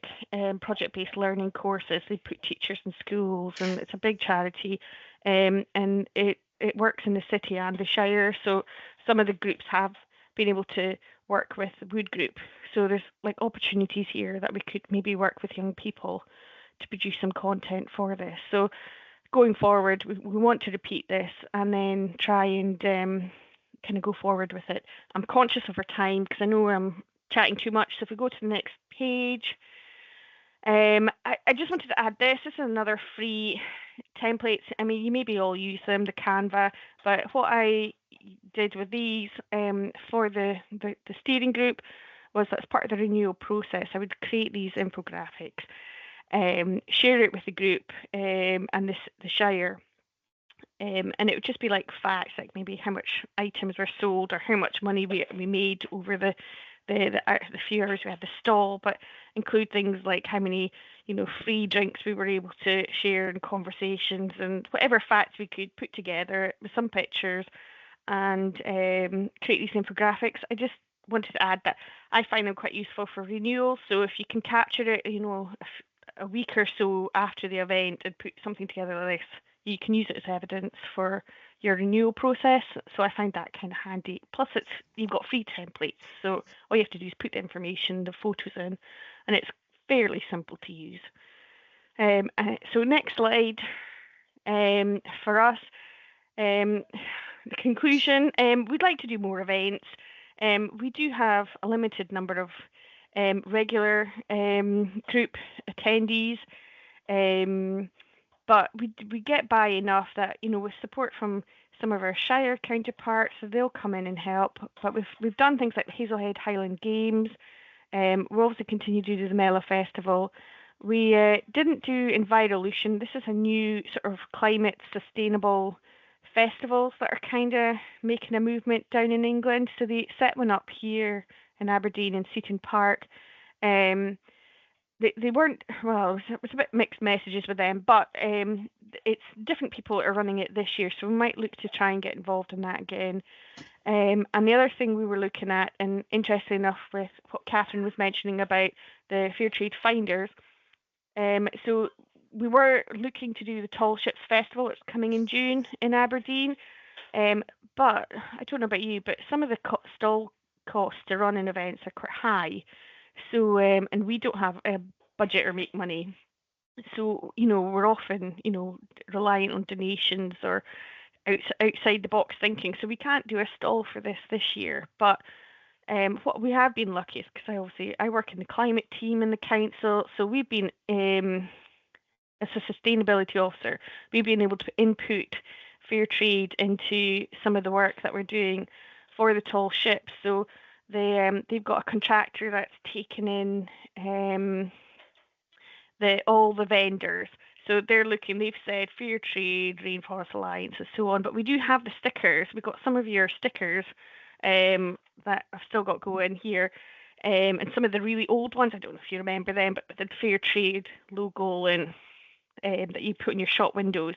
project-based learning courses. They put teachers in schools, and it's a big charity, and it works in the city and the Shire. So some of the groups have been able to work with the Wood Group. So there's opportunities here that we could maybe work with young people to produce some content for this. So going forward, we want to repeat this and then try and kind of go forward with it. I'm conscious of our time because I know I'm chatting too much. So if we go to the next page, I just wanted to add this. This is another free template. I mean, you maybe all use them, the Canva, but what I did with these for the steering group was, as part of the renewal process, I would create these infographics, share it with the group and the Shire. And it would just be like facts, like maybe how much items were sold or how much money we made over the few hours we had the stall, but include things like how many free drinks we were able to share in conversations, and whatever facts we could put together with some pictures and create these infographics. I just wanted to add that I find them quite useful for renewal. So if you can capture it, a week or so after the event and put something together like this, you can use it as evidence for your renewal process. So I find that kind of handy. Plus, you've got free templates, so all you have to do is put the information, the photos in, and it's fairly simple to use. So next slide. For us, the conclusion, we'd like to do more events. We do have a limited number of regular group attendees, but we get by enough that, with support from some of our Shire counterparts, so they'll come in and help. But we've done things like the Hazelhead Highland Games. We'll also continue to do the Mela Festival. We didn't do Envirolution. This is a new sort of climate sustainable festivals that are kind of making a movement down in England. So they set one up here in Aberdeen in Seaton Park. They weren't, well, it was a bit mixed messages with them, but it's different people that are running it this year, so we might look to try and get involved in that again. And the other thing we were looking at, and interestingly enough with what Catherine was mentioning about the Fair Trade Finders, so we were looking to do the Tall Ships Festival. It's coming in June in Aberdeen, but I don't know about you, but some of the stall costs to run in events are quite high. So, and we don't have a budget or make money. So, we're often, reliant on donations or outside the box thinking. So we can't do a stall for this year. But what we have been lucky is, because I work in the climate team in the council. So we've been, as a sustainability officer, we've been able to input fair trade into some of the work that we're doing for the tall ships. So they've got a contractor that's taken in all the vendors. So they've said fair trade, Rainforest Alliance, and so on. But we do have the stickers. We've got some of your stickers that I've still got going here. And some of the really old ones, I don't know if you remember them, but with the fair trade logo and that you put in your shop windows.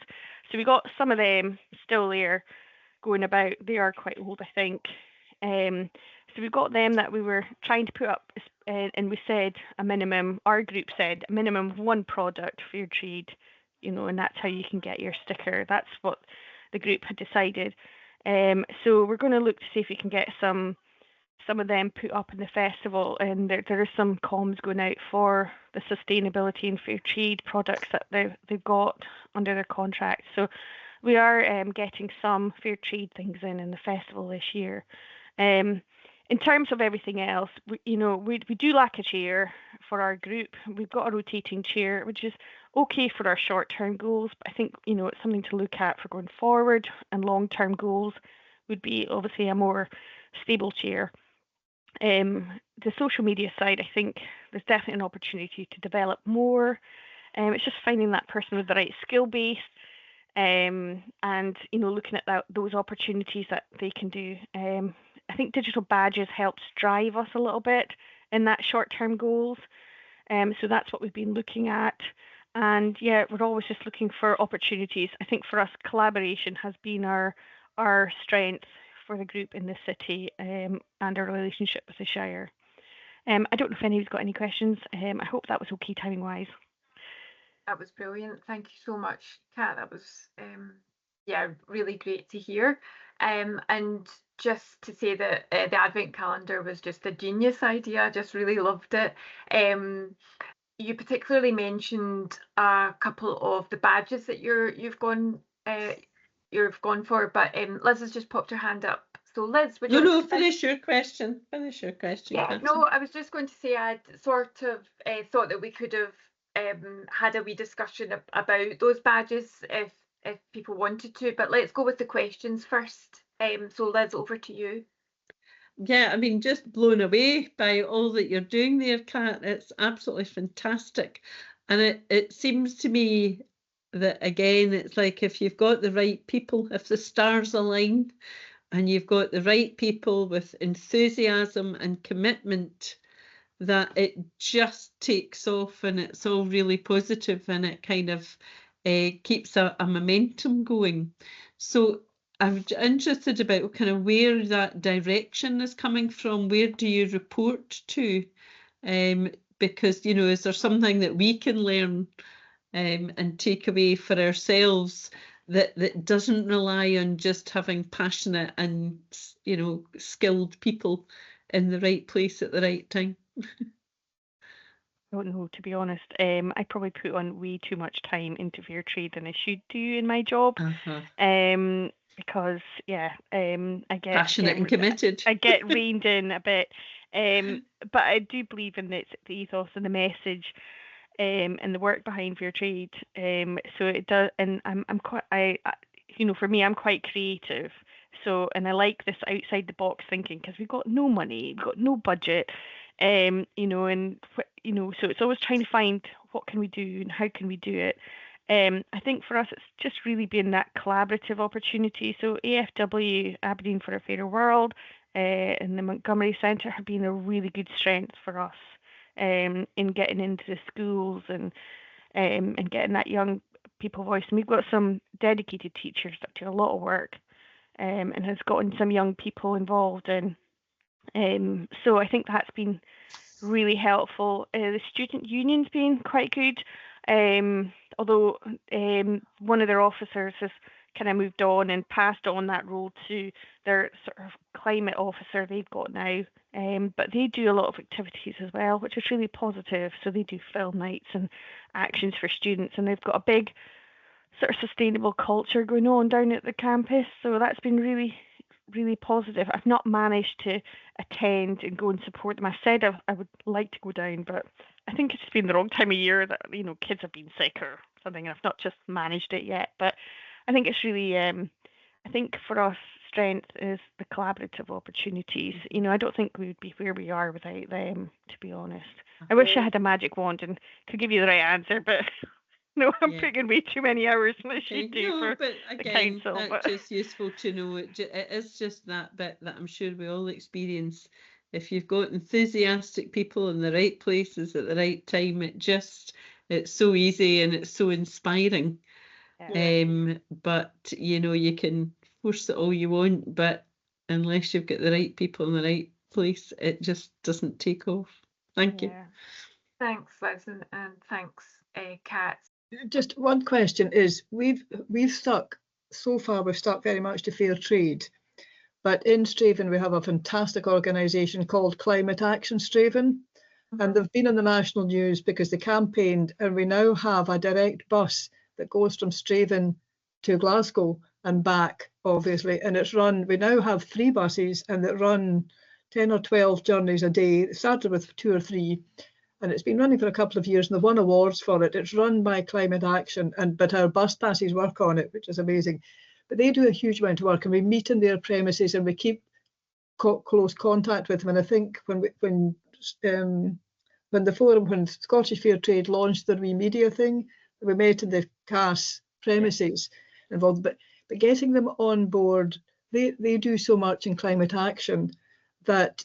So we got some of them still there going about. They are quite old, I think. So we've got them that we were trying to put up, and we said a minimum, our group said a minimum of one product, fair trade, you know, and that's how you can get your sticker. That's what the group had decided. So we're going to look to see if we can get some of them put up in the festival, and there is some comms going out for the sustainability and fair trade products that they've got under their contract. So we are getting some fair trade things in the festival this year. In terms of everything else, we do lack a chair for our group. We've got a rotating chair, which is okay for our short-term goals, but I think, you know, it's something to look at for going forward, and long-term goals would be obviously a more stable chair. The social media side, I think there's definitely an opportunity to develop more. It's just finding that person with the right skill base, and, you know, looking at those opportunities that they can do. I think digital badges helps drive us a little bit in that short-term goals. So that's what we've been looking at. And yeah, we're always just looking for opportunities. I think for us, collaboration has been our strength for the group in the city, and our relationship with the Shire. I don't know if anybody's got any questions. I hope that was okay timing wise. That was brilliant. Thank you so much, Kat. That was yeah, really great to hear. And just to say that the advent calendar was just a genius idea. I just really loved it. You particularly mentioned a couple of the badges that you've gone for, but Liz has just popped her hand up. So Liz, would you like to finish your question. Finish your question. Yeah, Catherine. no, I was just going to say I'd sort of thought that we could have had a wee discussion about those badges if people wanted to, but let's go with the questions first. So Liz, over to you. Yeah, I mean, just blown away by all that you're doing there, Kat. It's absolutely fantastic. And it seems to me that, again, it's like if you've got the right people, if the stars align and you've got the right people with enthusiasm and commitment, that it just takes off and it's all really positive, and it kind of keeps a momentum going. So I'm interested about kind of where that direction is coming from. Where do you report to? Because, you know, is there something that we can learn and take away for ourselves that doesn't rely on just having passionate and, you know, skilled people in the right place at the right time? I don't know, to be honest. I probably put on way too much time into fair trade than I should do in my job. Because yeah, I get passionate and committed. I get reined in a bit. But I do believe in the ethos and the message, and the work behind fair trade. So it does, and I'm quite, you know, for me, I'm quite creative. So, and I like this outside the box thinking, because we've got no money, we've got no budget, you know, and you know, so it's always trying to find what can we do and how can we do it. I think for us, it's just really been that collaborative opportunity. So AFW, Aberdeen for a Fairer World, and the Montgomery Centre have been a really good strength for us in getting into the schools and getting that young people voice. And we've got some dedicated teachers that do a lot of work, and has gotten some young people involved in. So I think that's been really helpful. The student union's been quite good. Although one of their officers has kind of moved on and passed on that role to their sort of climate officer they've got now. But they do a lot of activities as well, which is really positive. So they do film nights and actions for students, and they've got a big sort of sustainable culture going on down at the campus. So that's been really, really positive. I've not managed to attend and go and support them. I said I would like to go down, but I think it's just been the wrong time of year that, you know, kids have been sick or something, and I've not just managed it yet. But I think it's really, I think for us, strength is the collaborative opportunities. You know, I don't think we would be where we are without them, to be honest. I wish I had a magic wand and could give you the right answer, but no, I'm putting way too many hours than I should do for but again, the council. That's just useful to know. It is just that bit that I'm sure we all experience. If you've got enthusiastic people in the right places at the right time, it's so easy and it's so inspiring. Yeah. But you know, you can force it all you want, but unless you've got the right people in the right place, it just doesn't take off. Thank you. Yeah. Thanks, Liz, and thanks, Kat. Just one question is, we've stuck, so far we've stuck very much to fair trade, but in Straven we have a fantastic organisation called Climate Action Straven, and they've been in the national news because they campaigned, and we now have a direct bus that goes from Straven to Glasgow and back, obviously, and it's run, we now have 3 buses and that run 10 or 12 journeys a day. It started with 2 or 3, and it's been running for a couple of years, and they've won awards for it. It's run by Climate Action, but our bus passes work on it, which is amazing. But they do a huge amount of work, and we meet in their premises and we keep close contact with them. And I think when Scottish Fair Trade launched their wee media thing, we met in the CAS premises involved. But getting them on board, they do so much in climate action that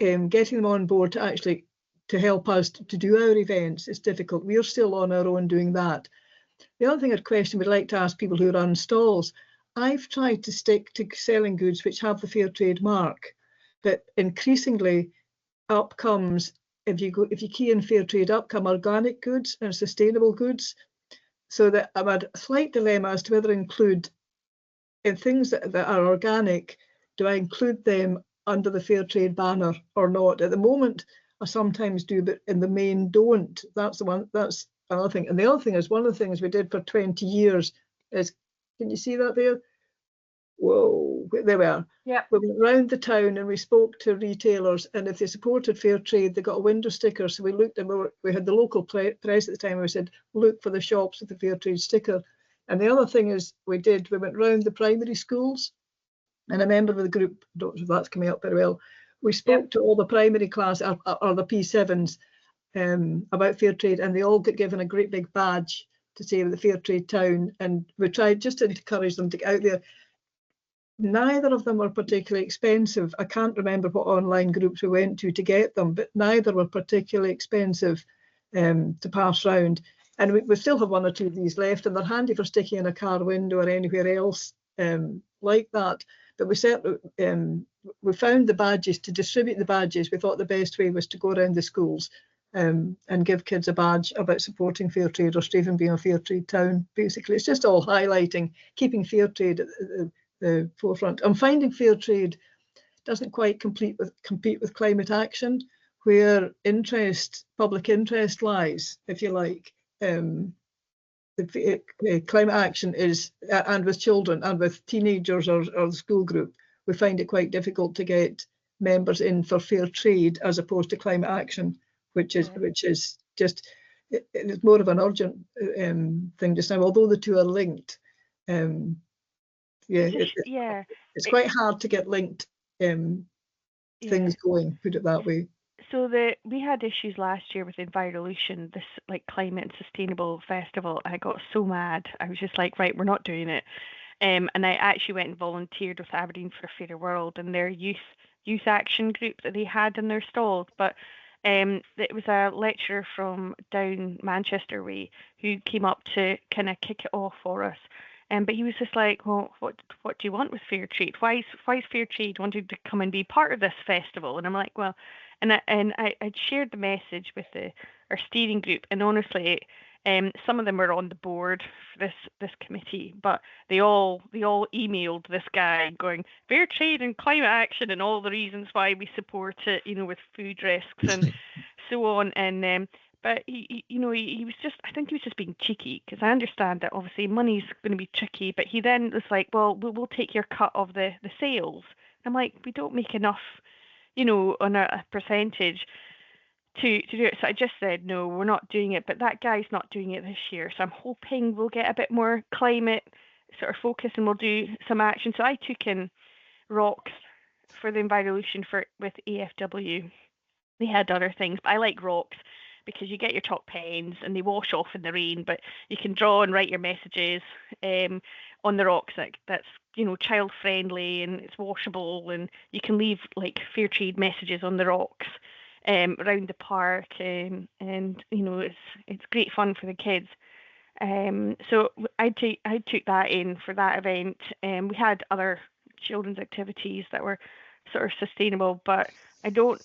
getting them on board to help us to do our events is difficult. We're still on our own doing that. The other thing, a question we'd like to ask people who run stalls, I've tried to stick to selling goods which have the Fair Trade mark, but increasingly up comes, if you key in Fair Trade, up come organic goods and sustainable goods. So that I'm at a slight dilemma as to whether to include in things that are organic, do I include them under the Fair Trade banner or not? At the moment, I sometimes do, but in the main don't. That's another thing. And the other thing is, one of the things we did for 20 years is, can you see that there? Whoa, there we are. Yeah. We went round the town and we spoke to retailers, and if they supported Fair Trade, they got a window sticker. So we looked, and we had the local press at the time, and we said, look for the shops with the Fair Trade sticker. And the other thing is, we went round the primary schools, and a member of the group, I don't know if that's coming up very well, we spoke to all the primary class, or the P7s, about Fair Trade, and they all got given a great big badge to say the Fair Trade town, and we tried just to encourage them to get out there. Neither of them were particularly expensive. I can't remember what online groups we went to get them, but neither were particularly expensive to pass round. And we still have 1 or 2 of these left, and they're handy for sticking in a car window or anywhere else like that. But we found the badges, to distribute the badges. We thought the best way was to go around the schools and give kids a badge about supporting Fair Trade, or Straven being a Fair Trade town. Basically, it's just all highlighting, keeping Fair Trade at the forefront. I'm finding Fair Trade doesn't quite compete with climate action, where public interest lies, if you like. Climate action is, and with children and with teenagers or the school group, we find it quite difficult to get members in for Fair Trade as opposed to climate action, which is just, it's more of an urgent thing just now, although the two are linked. It's quite hard to get linked things going, put it that way. So we had issues last year with Envirolution, this like climate and sustainable festival. I got so mad. I was just like, right, we're not doing it. And I actually went and volunteered with Aberdeen for a Fairer World and their youth action group that they had in their stalls. But it was a lecturer from down Manchester way who came up to kind of kick it off for us. But he was just like, well, what do you want with Fair Trade? Why is Fair Trade wanting to come and be part of this festival? And I'm like, well, and I'd shared the message with our steering group, and honestly, some of them were on the board for this committee, but they all emailed this guy going Fair Trade and climate action and all the reasons why we support it, with food risks and so on. And but he was just, I think he was just being cheeky, because I understand that obviously money's going to be tricky, but he then was like, well, we'll take your cut of the sales. I'm like, we don't make enough, on a percentage to do it. So I just said, no, we're not doing it. But that guy's not doing it this year. So I'm hoping we'll get a bit more climate sort of focus and we'll do some action. So I took in rocks for the Envirolution with AFW. They had other things, but I like rocks because you get your chalk pens and they wash off in the rain, but you can draw and write your messages on the rocks that's child friendly and it's washable, and you can leave like Fair Trade messages on the rocks around the park, and it's great fun for the kids. So I took that in for that event. We had other children's activities that were sort of sustainable, but I don't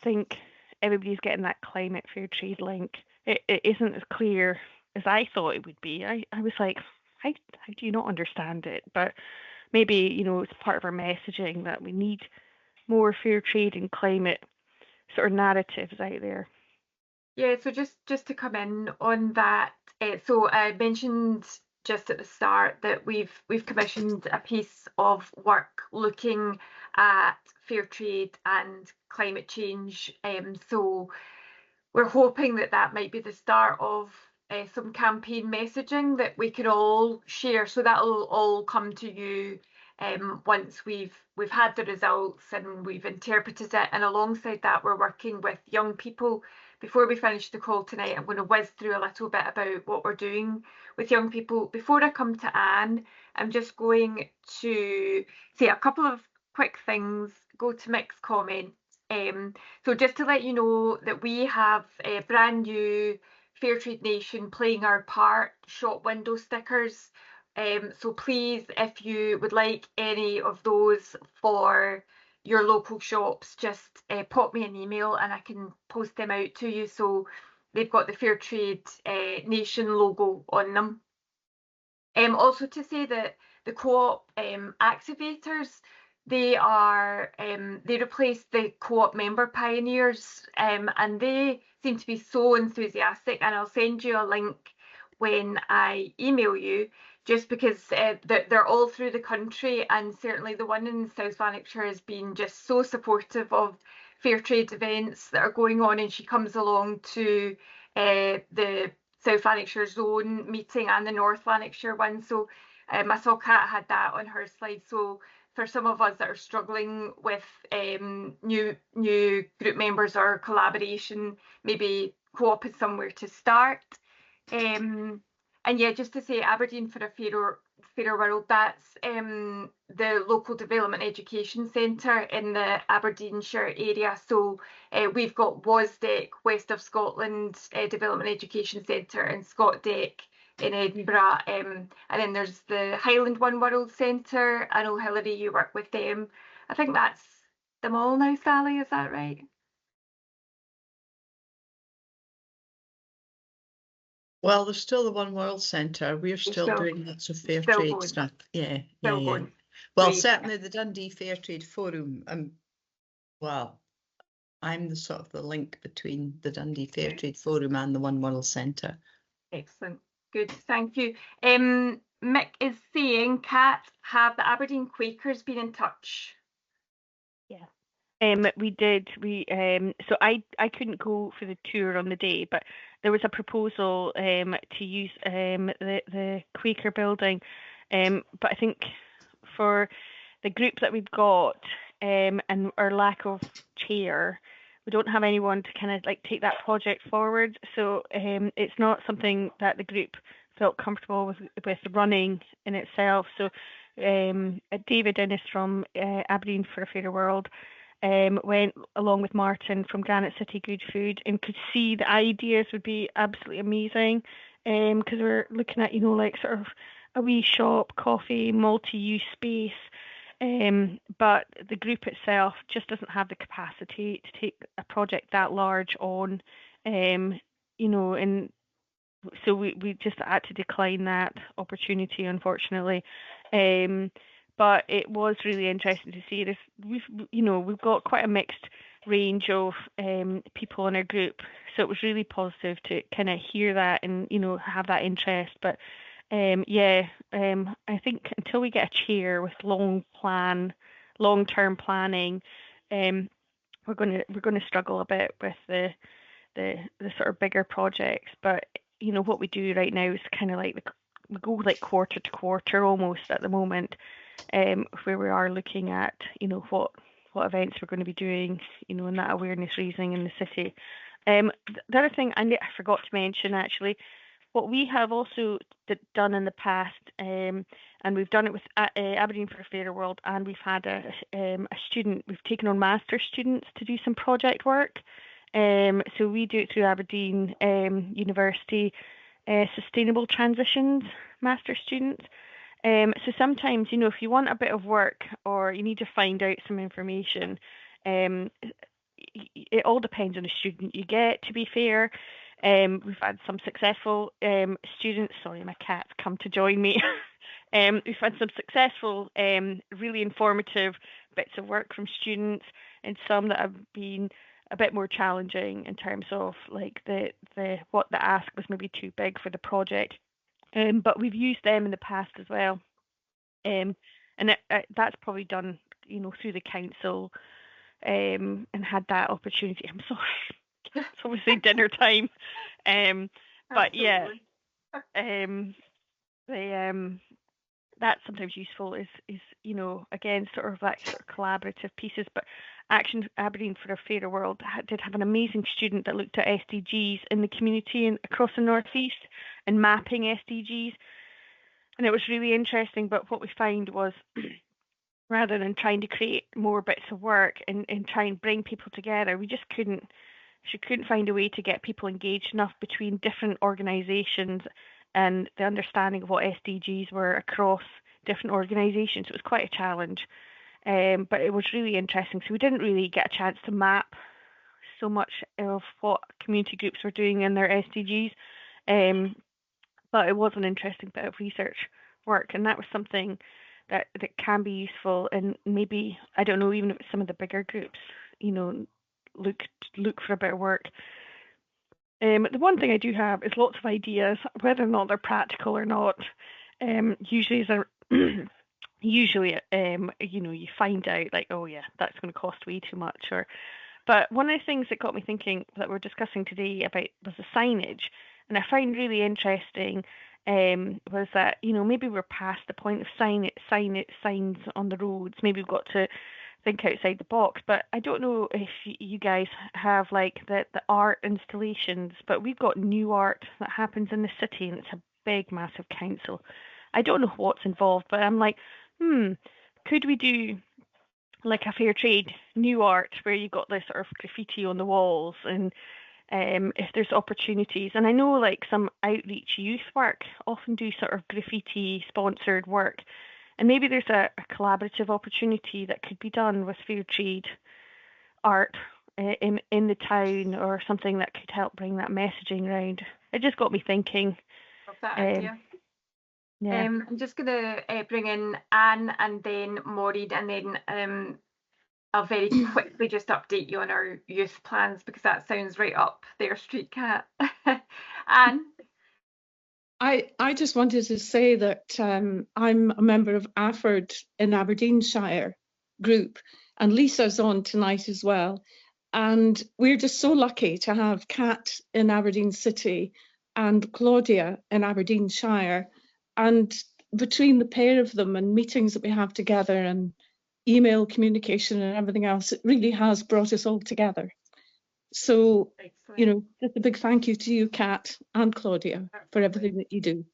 think everybody's getting that climate fair trade link. It isn't as clear as I thought it would be. I was like, how do you not understand it? But maybe, you know, it's part of our messaging that we need more fair trade and climate sort of narratives out there. Yeah, so just to come in on that, so I mentioned just at the start that we've commissioned a piece of work looking at fair trade and climate change. So we're hoping that that might be the start of some campaign messaging that we can all share. So that'll all come to you once we've had the results and we've interpreted it. And alongside that, we're working with young people. Before we finish the call tonight, I'm going to whiz through a little bit about what we're doing with young people. Before I come to Anne, I'm just going to say a couple of quick things, go to Mick's comment. So just to let you know that we have a brand new Fairtrade Nation playing our part shop window stickers. So please, if you would like any of those for your local shops, just pop me an email and I can post them out to you. So they've got the Fairtrade Nation logo on them. Also to say that the co-op activators, they replace the co-op member pioneers, and they seem to be so enthusiastic, and I'll send you a link when I email you, just because they're all through the country, and certainly the one in South Lanarkshire has been just so supportive of fair trade events that are going on, and she comes along to the South Lanarkshire zone meeting and the North Lanarkshire one. So I saw Kat had that on her slide. So for some of us that are struggling with new group members or collaboration, maybe co-op is somewhere to start. And yeah, just to say, Aberdeen for a Fairer World, that's the local development education centre in the Aberdeenshire area. So we've got WASDEC, West of Scotland Development Education Centre, and ScotDec in Edinburgh, and then there's the Highland One World Centre. I know, Hilary, you work with them. I think that's them all now, Sally, is that right? Well, there's still the One World Centre. We're still doing lots of fair trade going. stuff. Yeah. Going. Well, Great. certainly the Dundee Fair Trade Forum. Well, I'm the sort of the link between the Dundee Fair Trade Forum and the One World Centre. Excellent. Good. Thank you. Mick is saying, Kat, have the Aberdeen Quakers been in touch? Yeah. We did. So I couldn't go for the tour on the day, but there was a proposal to use the Quaker building. But I think for the group that we've got and our lack of chair, we don't have anyone to kind of like take that project forward. So it's not something that the group felt comfortable with running in itself. So David Innes from Aberdeen for a Fairer World went along with Martin from Granite City Good Food and could see the ideas would be absolutely amazing, because we're looking at, you know, like sort of a wee shop, coffee, multi-use space, but the group itself just doesn't have the capacity to take a project that large on, you know, and so we just had to decline that opportunity, unfortunately. But it was really interesting to see this. We've got quite a mixed range of people in our group, so it was really positive to kind of hear that and, you know, have that interest. But I think until we get a chair with long-term planning, we're going to struggle a bit with the sort of bigger projects. But you know what we do right now is kind of like we go like quarter to quarter almost at the moment. Where we are looking at, you know, what events we're going to be doing, you know, and that awareness raising in the city. The other thing I forgot to mention, actually, what we have also done in the past, and we've done it with Aberdeen for a Fairer World, and we've had a student, we've taken on master students to do some project work. So we do it through Aberdeen University Sustainable Transitions master students. So sometimes, you know, if you want a bit of work or you need to find out some information, it all depends on the student you get, to be fair. We've had some successful students, sorry, my cat's come to join me. We've had some successful, really informative bits of work from students, and some that have been a bit more challenging in terms of like the what the ask was maybe too big for the project. But we've used them in the past as well. And that's probably done, you know, through the council, and had that opportunity. I'm sorry, it's obviously dinner time. But yeah, that's sometimes useful is you know, again, sort of that sort of collaborative pieces. But Action Aberdeen for a Fairer World did have an amazing student that looked at SDGs in the community and across the northeast and mapping SDGs, and it was really interesting. But what we found was rather than trying to create more bits of work and try and bring people together, she couldn't find a way to get people engaged enough between different organisations and the understanding of what SDGs were across different organisations. It was quite a challenge, but it was really interesting. So we didn't really get a chance to map so much of what community groups were doing in their SDGs, but it was an interesting bit of research work, and that was something that can be useful. And maybe, I don't know, even if some of the bigger groups, you know, look for a bit of work. The one thing I do have is lots of ideas, whether or not they're practical or not. Usually, you know, you find out like, oh yeah, that's going to cost way too much. But one of the things that got me thinking that we're discussing today about was the signage, and I find really interesting was that, you know, maybe we're past the point of signs on the roads. Maybe we've got to think outside the box. But I don't know if you guys have like the art installations, but we've got new art that happens in the city, and it's a big, massive council. I don't know what's involved, but I'm like, could we do like a fair trade new art where you got this sort of graffiti on the walls, and if there's opportunities. And I know like some outreach youth work often do sort of graffiti sponsored work, and maybe there's a collaborative opportunity that could be done with fair trade art in the town, or something that could help bring that messaging around. It just got me thinking. Love that idea. Yeah. I'm just going to bring in Anne and then Maureen, and then I'll very quickly just update you on our youth plans, because that sounds right up their street, Kat. Anne? I just wanted to say that I'm a member of AFERD in Aberdeenshire group, and Lisa's on tonight as well. And we're just so lucky to have Kat in Aberdeen City and Claudia in Aberdeenshire. And between the pair of them and meetings that we have together and email communication and everything else, it really has brought us all together. So, you know, just a big thank you to you, Kat and Claudia, for everything that you do.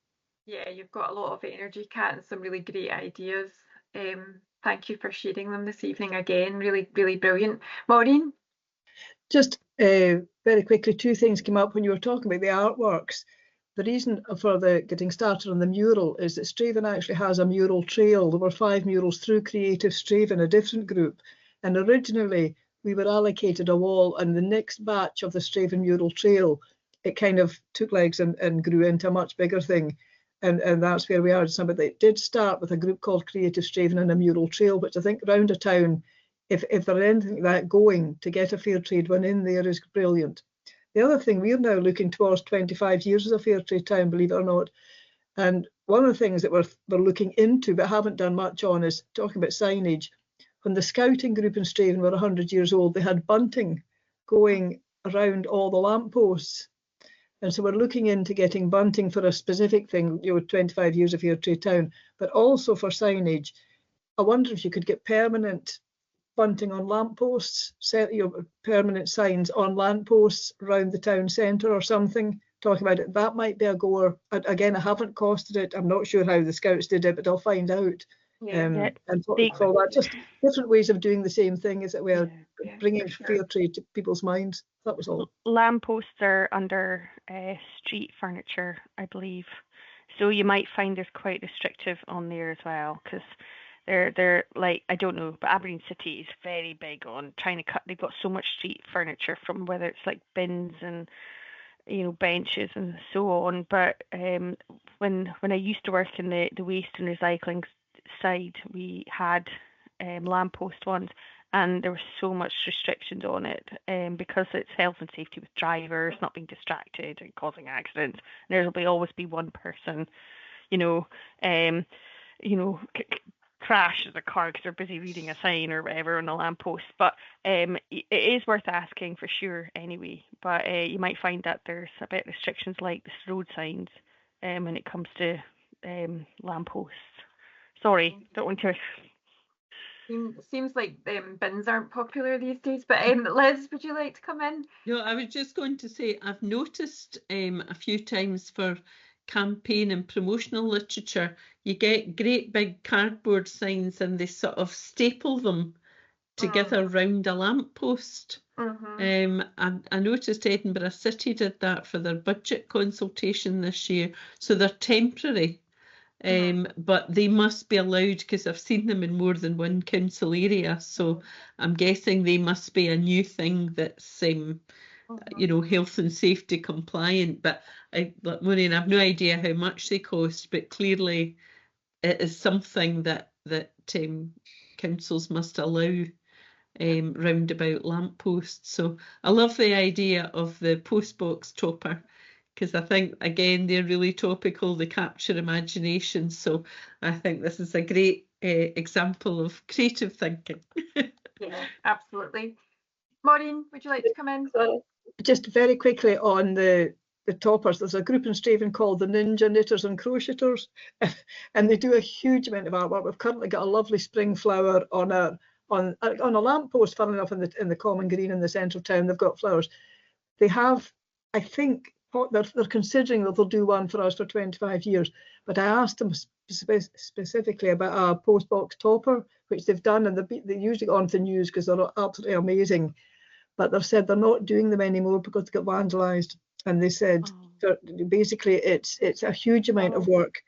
Yeah, you've got a lot of energy, Kat, and some really great ideas. Thank you for sharing them this evening again. Really, really brilliant. Maureen? Just very quickly, two things came up when you were talking about the artworks. The reason for the getting started on the mural is that Straven actually has a mural trail. There were 5 murals through Creative Straven, a different group. And originally we were allocated a wall, and the next batch of the Straven mural trail, it kind of took legs and grew into a much bigger thing. And that's where we are. But it did start with a group called Creative Straven and a mural trail, which I think around a town, if there anything like that going, to get a fair trade one in there is brilliant. The other thing, we're now looking towards 25 years as a fair trade town, believe it or not. And one of the things that we're looking into but haven't done much on is talking about signage. When the scouting group in Straven were 100 years old, they had bunting going around all the lampposts. And so we're looking into getting bunting for a specific thing, 25 years of fair trade town, but also for signage. I wonder if you could get permanent bunting on lampposts, set permanent signs on lampposts around the town centre or something, talking about it. That might be a goer. Again, I haven't costed it. I'm not sure how the Scouts did it, but I'll find out. And for that, just different ways of doing the same thing, is that we're bringing fair trade to people's minds. That was all. Lampposts are under street furniture, I believe. So you might find there's quite restrictive on there as well, because they're like, I don't know, but Aberdeen City is very big on trying to cut. They've got so much street furniture, from whether it's like bins and benches and so on. But when I used to work in the waste and recycling side, we had lamppost ones, and there was so much restrictions on it, because it's health and safety with drivers not being distracted and causing accidents. And there'll always be one person, crashes a car because they're busy reading a sign or whatever on a lamppost. But it is worth asking for sure anyway. But you might find that there's a bit of restrictions like the road signs when it comes to lampposts. Sorry, don't want to. Seems like bins aren't popular these days. But Liz, would you like to come in? No, I was just going to say, I've noticed a few times for campaign and promotional literature, you get great big cardboard signs and they sort of staple them together round a lamppost. I noticed Edinburgh City did that for their budget consultation this year, so they're temporary. But they must be allowed, because I've seen them in more than one council area, so I'm guessing they must be a new thing that's health and safety compliant. But Maureen, I've no idea how much they cost, but clearly it is something that councils must allow round about lampposts. So I love the idea of the postbox topper, because I think, again, they're really topical, they capture imagination. So I think this is a great example of creative thinking. Yeah, absolutely. Maureen, would you like to come in? Just very quickly on the toppers, there's a group in Straven called the Ninja Knitters and Crocheters, and they do a huge amount of artwork. We've currently got a lovely spring flower on a lamppost, funnily enough, in the common green in the centre of town. They've got flowers. They have, I think, they're considering that they'll do one for us for 25 years. But I asked them specifically about a postbox topper, which they've done, and they usually go on to the news because they're absolutely amazing. But they've said they're not doing them anymore because they got vandalised. And they said basically it's a huge amount of work,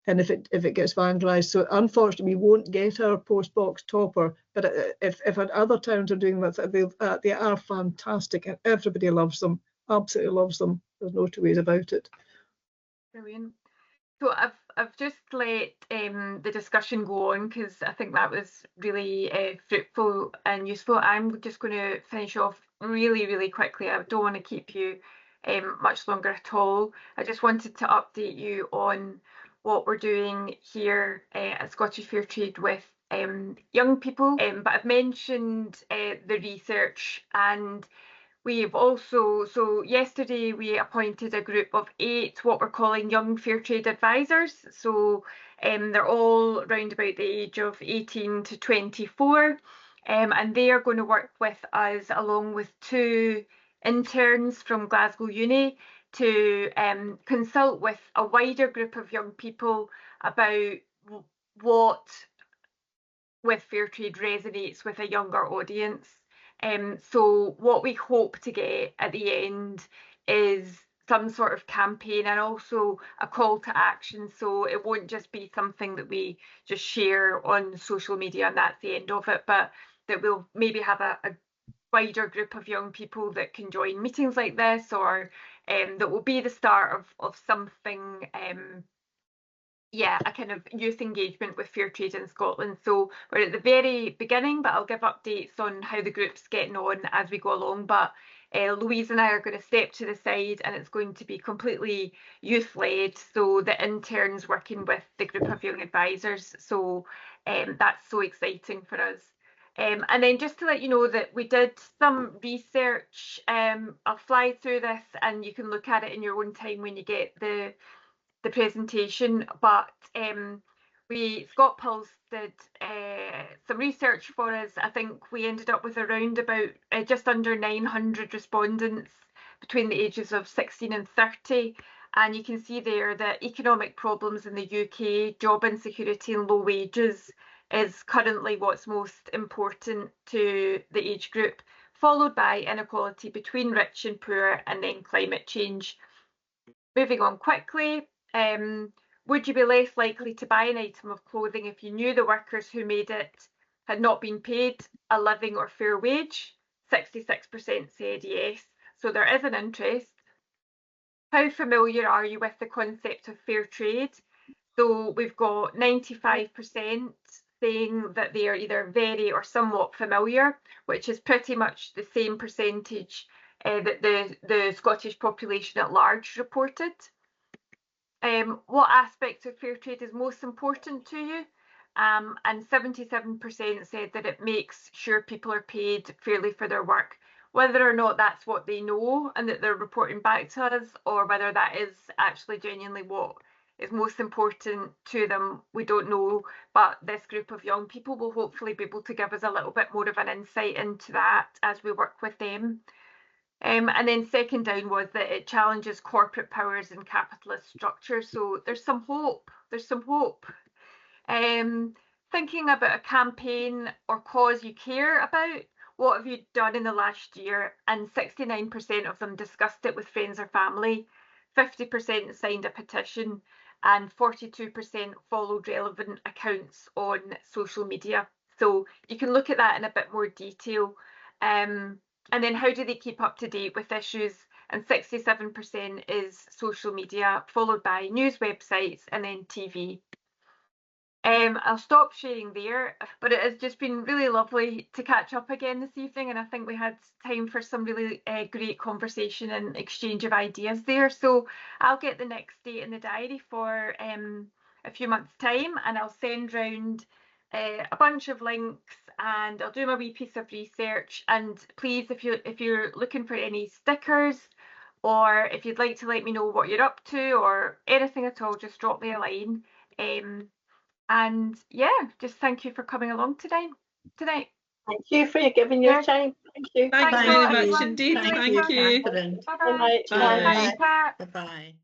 and if it gets vandalised, so unfortunately we won't get our postbox topper. But if other towns are doing that, they are fantastic, and everybody loves them, absolutely loves them. There's no two ways about it. Brilliant. So I've just let the discussion go on, because I think that was really fruitful and useful. I'm just going to finish off really, really quickly. I don't want to keep you much longer at all. I just wanted to update you on what we're doing here at Scottish Fair Trade with young people. But I've mentioned the research, and we've also, so yesterday we appointed a group of 8, what we're calling young fair trade advisors. So they're all around about the age of 18 to 24. And they are going to work with us, along with 2 interns from Glasgow Uni, to consult with a wider group of young people about what with fair trade resonates with a younger audience. So what we hope to get at the end is some sort of campaign, and also a call to action. So it won't just be something that we just share on social media and that's the end of it, but that we'll maybe have a wider group of young people that can join meetings like this, or that will be the start of something, a kind of youth engagement with fair trade in Scotland. So we're at the very beginning, but I'll give updates on how the group's getting on as we go along. But Louise and I are going to step to the side, and it's going to be completely youth-led, so the interns working with the group of young advisors. So that's so exciting for us. And then just to let you know that we did some research. I'll fly through this and you can look at it in your own time when you get the presentation. But Scott Pulse did some research for us. I think we ended up with around about just under 900 respondents between the ages of 16 and 30. And you can see there that economic problems in the UK, job insecurity and low wages is currently what's most important to the age group, followed by inequality between rich and poor, and then climate change. Moving on quickly, would you be less likely to buy an item of clothing if you knew the workers who made it had not been paid a living or fair wage? 66% said yes, so there is an interest. How familiar are you with the concept of fair trade? So we've got 95% saying that they are either very or somewhat familiar, which is pretty much the same percentage that the Scottish population at large reported. What aspect of fair trade is most important to you? And 77% said that it makes sure people are paid fairly for their work. Whether or not that's what they know and that they're reporting back to us, or whether that is actually genuinely what is most important to them, we don't know. But this group of young people will hopefully be able to give us a little bit more of an insight into that as we work with them. And then second down was that it challenges corporate powers and capitalist structures. So there's some hope. There's some hope. Thinking about a campaign or cause you care about, what have you done in the last year? And 69% of them discussed it with friends or family. 50% signed a petition, and 42% followed relevant accounts on social media. So you can look at that in a bit more detail. And then how do they keep up to date with issues? And 67% is social media, followed by news websites and then TV. I'll stop sharing there, but it has just been really lovely to catch up again this evening, and I think we had time for some really great conversation and exchange of ideas there. So I'll get the next date in the diary for a few months' time, and I'll send round a bunch of links, and I'll do my wee piece of research. And please, if you're looking for any stickers, or if you'd like to let me know what you're up to or anything at all, just drop me a line. And yeah, just thank you for coming along today. Thank you for giving your time. Thank you. Thanks Thanks very a lot, much everyone. indeed. See you Thank later. you. Bye-bye. Good night. Bye. Bye. Bye-bye.